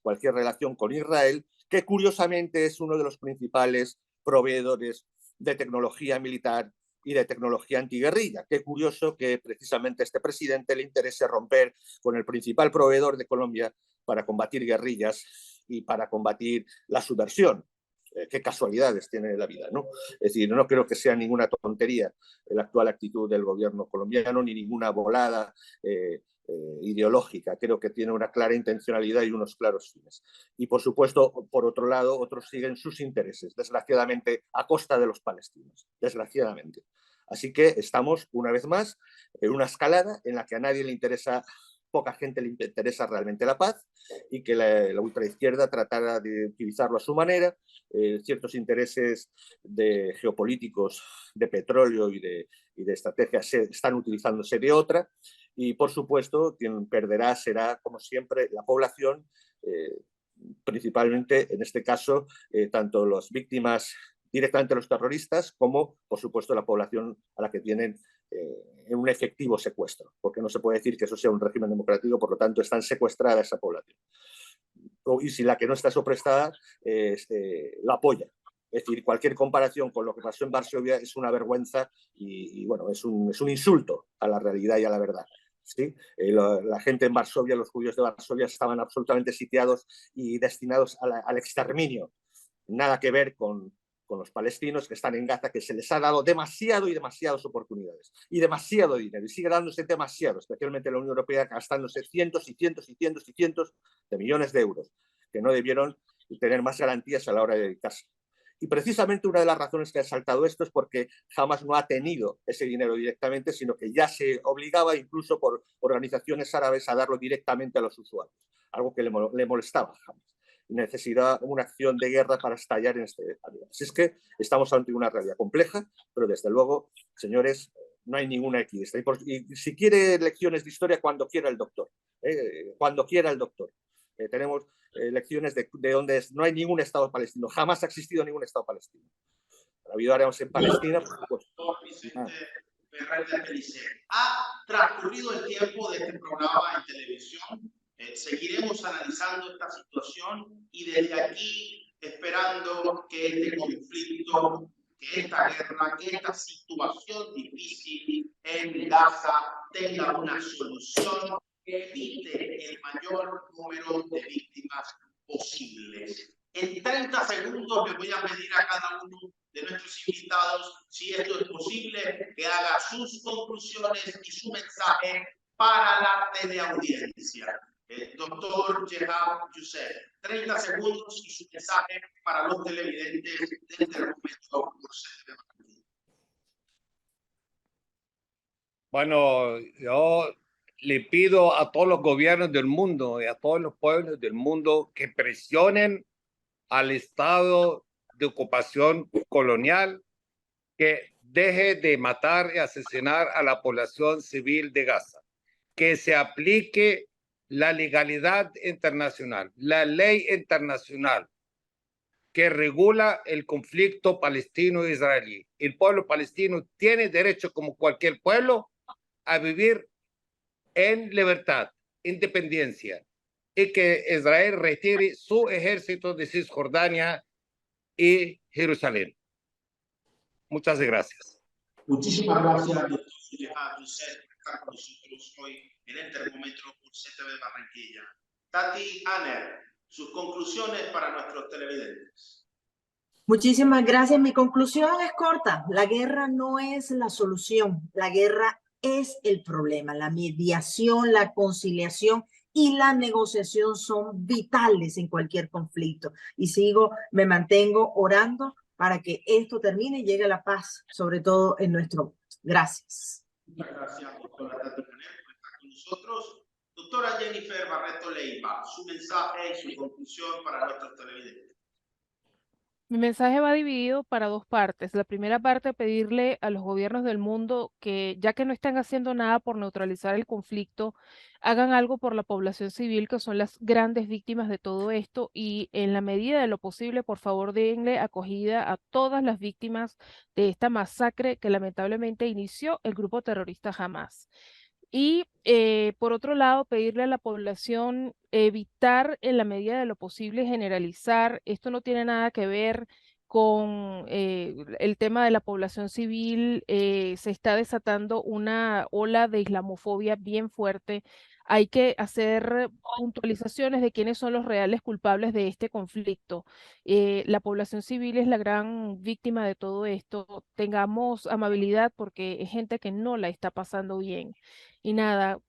cualquier relación con Israel, que curiosamente es uno de los principales proveedores de tecnología militar y de tecnología antiguerrilla. Qué curioso que precisamente a este presidente le interese romper con el principal proveedor de Colombia para combatir guerrillas y para combatir la subversión. Qué casualidades tiene la vida, ¿no? Es decir, no creo que sea ninguna tontería la actual actitud del gobierno colombiano, ni ninguna volada ideológica. Creo que tiene una clara intencionalidad y unos claros fines. Y, por supuesto, por otro lado, otros siguen sus intereses, desgraciadamente, a costa de los palestinos, desgraciadamente. Así que estamos, una vez más, en una escalada en la que a nadie le interesa, poca gente le interesa realmente la paz y que la ultraizquierda tratara de utilizarlo a su manera, ciertos intereses geopolíticos de petróleo y de estrategia están utilizándose de otra y, por supuesto, quien perderá será, como siempre, la población, principalmente, en este caso, tanto las víctimas directamente los terroristas como, por supuesto, la población a la que tienen un efectivo secuestro, porque no se puede decir que eso sea un régimen democrático, por lo tanto, están secuestrada esa población. Y si la que no está soprestada la apoya. Es decir, cualquier comparación con lo que pasó en Varsovia es una vergüenza y bueno, es un insulto a la realidad y a la verdad. ¿Sí? La gente en Varsovia, los judíos de Varsovia, estaban absolutamente sitiados y destinados al exterminio. Nada que ver con con los palestinos que están en Gaza, que se les ha dado demasiado y demasiadas oportunidades y demasiado dinero, y sigue dándose demasiado, especialmente la Unión Europea, gastándose cientos y cientos y cientos y cientos de millones de euros, que no debieron tener más garantías a la hora de dedicarse. Y precisamente una de las razones que ha saltado esto es porque Hamas no ha tenido ese dinero directamente, sino que ya se obligaba incluso por organizaciones árabes a darlo directamente a los usuarios, algo que le molestaba a Hamas. Necesidad una acción de guerra para estallar en este área. Así es que estamos ante una realidad compleja, pero desde luego, señores, no hay ninguna equidista. Y si quiere lecciones de historia, cuando quiera el doctor. Cuando quiera el doctor. Tenemos lecciones de donde no hay ningún Estado palestino. Jamás ha existido ningún Estado palestino. Ha habido áreas en Palestina, por supuesto. Ferrer de Pellicer. Ha transcurrido el tiempo de este programa en televisión. Seguiremos analizando esta situación y desde aquí esperando que este conflicto, que esta guerra, que esta situación difícil en Gaza tenga una solución que evite el mayor número de víctimas posibles. En 30 segundos le voy a pedir a cada uno de nuestros invitados, si esto es posible, que haga sus conclusiones y su mensaje para la teleaudiencia. Doctor Jehad Youssef, 30 segundos y su mensaje para los televidentes desde el momento por ser. Bueno, yo le pido a todos los gobiernos del mundo y a todos los pueblos del mundo que presionen al Estado de ocupación colonial que deje de matar y asesinar a la población civil de Gaza, que se aplique la legalidad internacional, la ley internacional que regula el conflicto palestino-israelí. El pueblo palestino tiene derecho, como cualquier pueblo, a vivir en libertad, independencia, y que Israel retire su ejército de Cisjordania y Jerusalén. Muchas gracias. Muchísimas gracias, doctor Jehad Youssef, por estar con nosotros hoy en el termómetro por CTV Barranquilla. Tati Aner, sus conclusiones para nuestros televidentes. Muchísimas gracias. Mi conclusión es corta. La guerra no es la solución. La guerra es el problema. La mediación, la conciliación y la negociación son vitales en cualquier conflicto. Y me mantengo orando para que esto termine y llegue la paz, sobre todo en nuestro mundo. Gracias. Muchas gracias, doctora Tati Aner, por estar con nosotros. Doctora Jennifer Barreto Leiva, su mensaje y su conclusión para nuestros televidentes. Mi mensaje va dividido para dos partes. La primera parte, pedirle a los gobiernos del mundo que, ya que no están haciendo nada por neutralizar el conflicto, hagan algo por la población civil, que son las grandes víctimas de todo esto, y en la medida de lo posible, por favor, denle acogida a todas las víctimas de esta masacre que lamentablemente inició el grupo terrorista Hamas. Y por otro lado, pedirle a la población evitar en la medida de lo posible generalizar. Esto no tiene nada que ver con el tema de la población civil. Se está desatando una ola de islamofobia bien fuerte. Hay que hacer puntualizaciones de quiénes son los reales culpables de este conflicto. La población civil es la gran víctima de todo esto. Tengamos amabilidad porque es gente que no la está pasando bien. Y nada,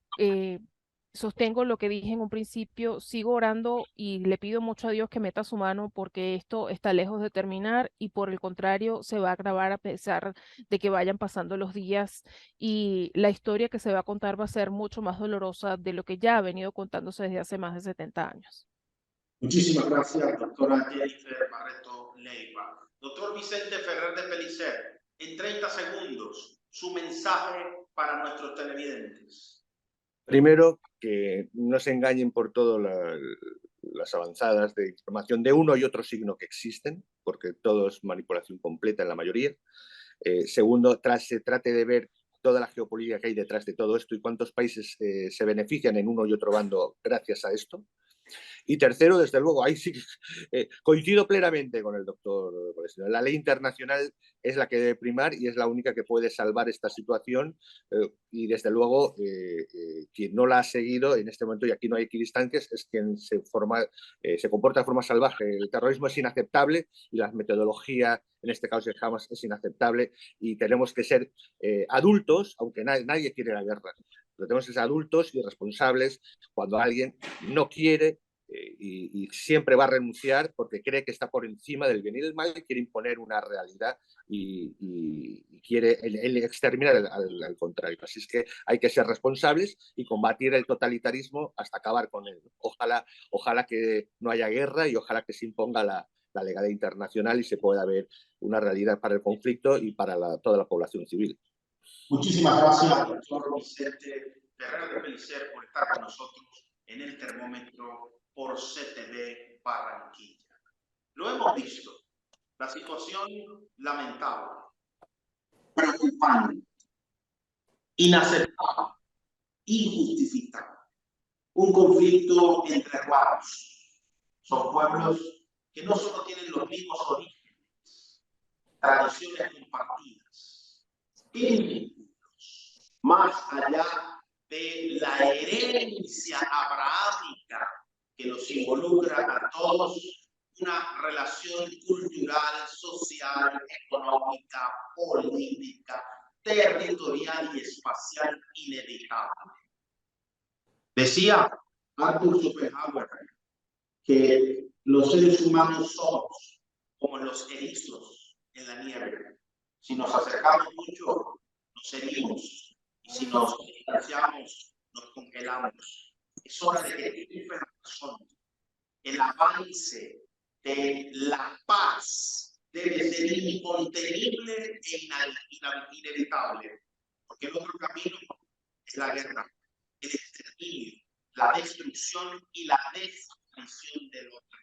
sostengo lo que dije en un principio, sigo orando y le pido mucho a Dios que meta su mano porque esto está lejos de terminar y por el contrario se va a agravar a pesar de que vayan pasando los días y la historia que se va a contar va a ser mucho más dolorosa de lo que ya ha venido contándose desde hace más de 70 años. Muchísimas gracias, doctora Jennifer Barreto Leiva. Doctor Vicente Ferrer de Pellicer, en 30 segundos, su mensaje para nuestros televidentes. Primero, que no se engañen por todas las avanzadas de información de uno y otro signo que existen, porque todo es manipulación completa en la mayoría. Segundo, se trate de ver toda la geopolítica que hay detrás de todo esto y cuántos países se benefician en uno y otro bando gracias a esto. Y tercero, desde luego, ahí sí coincido plenamente con el doctor. La ley internacional es la que debe primar y es la única que puede salvar esta situación y desde luego quien no la ha seguido en este momento, y aquí no hay equidistancias, es quien se comporta de forma salvaje. El terrorismo es inaceptable y la metodología, en este caso de Hamas, es inaceptable y tenemos que ser adultos, aunque nadie quiere la guerra, pero tenemos que ser adultos y responsables cuando alguien no quiere y siempre va a renunciar porque cree que está por encima del bien y del mal y quiere imponer una realidad y quiere él exterminar al contrario. Así es que hay que ser responsables y combatir el totalitarismo hasta acabar con él. Ojalá que no haya guerra y ojalá que se imponga la legalidad internacional y se pueda ver una realidad para el conflicto y para toda la población civil. Muchísimas gracias, doctor Vicente Ferrer de Pellicer, por estar con nosotros en el termómetro por CTV Barranquilla. Lo hemos visto, la situación lamentable, preocupante, inaceptable, injustificable. Un conflicto entre hermanos. Son pueblos que no solo tienen los mismos orígenes, tradiciones compartidas, más allá de la herencia abrahámica que los involucra a todos, una relación cultural, social, económica, política, territorial y espacial inevitable. Decía Arthur Schopenhauer que los seres humanos somos como los erizos en la nieve. Si nos acercamos mucho, nos herimos. Y si nos distanciamos, nos congelamos. Es hora de que tengan razón. El avance de la paz debe ser incontenible e inevitable. Porque el otro camino es la guerra, el exterminio, la destrucción y la desaparición del otro.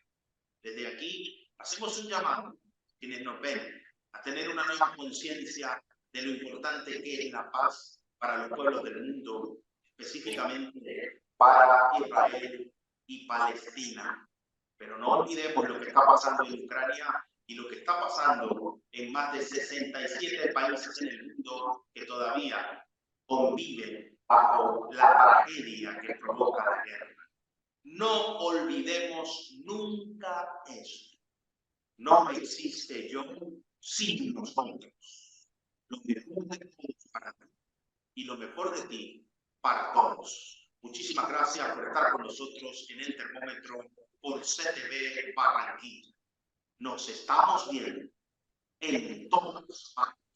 Desde aquí hacemos un llamado a quienes nos ven a tener una nueva conciencia de lo importante que es la paz para los pueblos del mundo, específicamente para Israel y Palestina. Pero no olvidemos lo que está pasando en Ucrania y lo que está pasando en más de 67 países en el mundo que todavía conviven bajo la tragedia que provoca la guerra. No olvidemos nunca eso. No existe yo sin nosotros. Lo mejor de todos para ti y lo mejor de ti para todos. Muchísimas gracias por estar con nosotros en el termómetro por CTV Barranquilla. Nos estamos viendo en todas partes.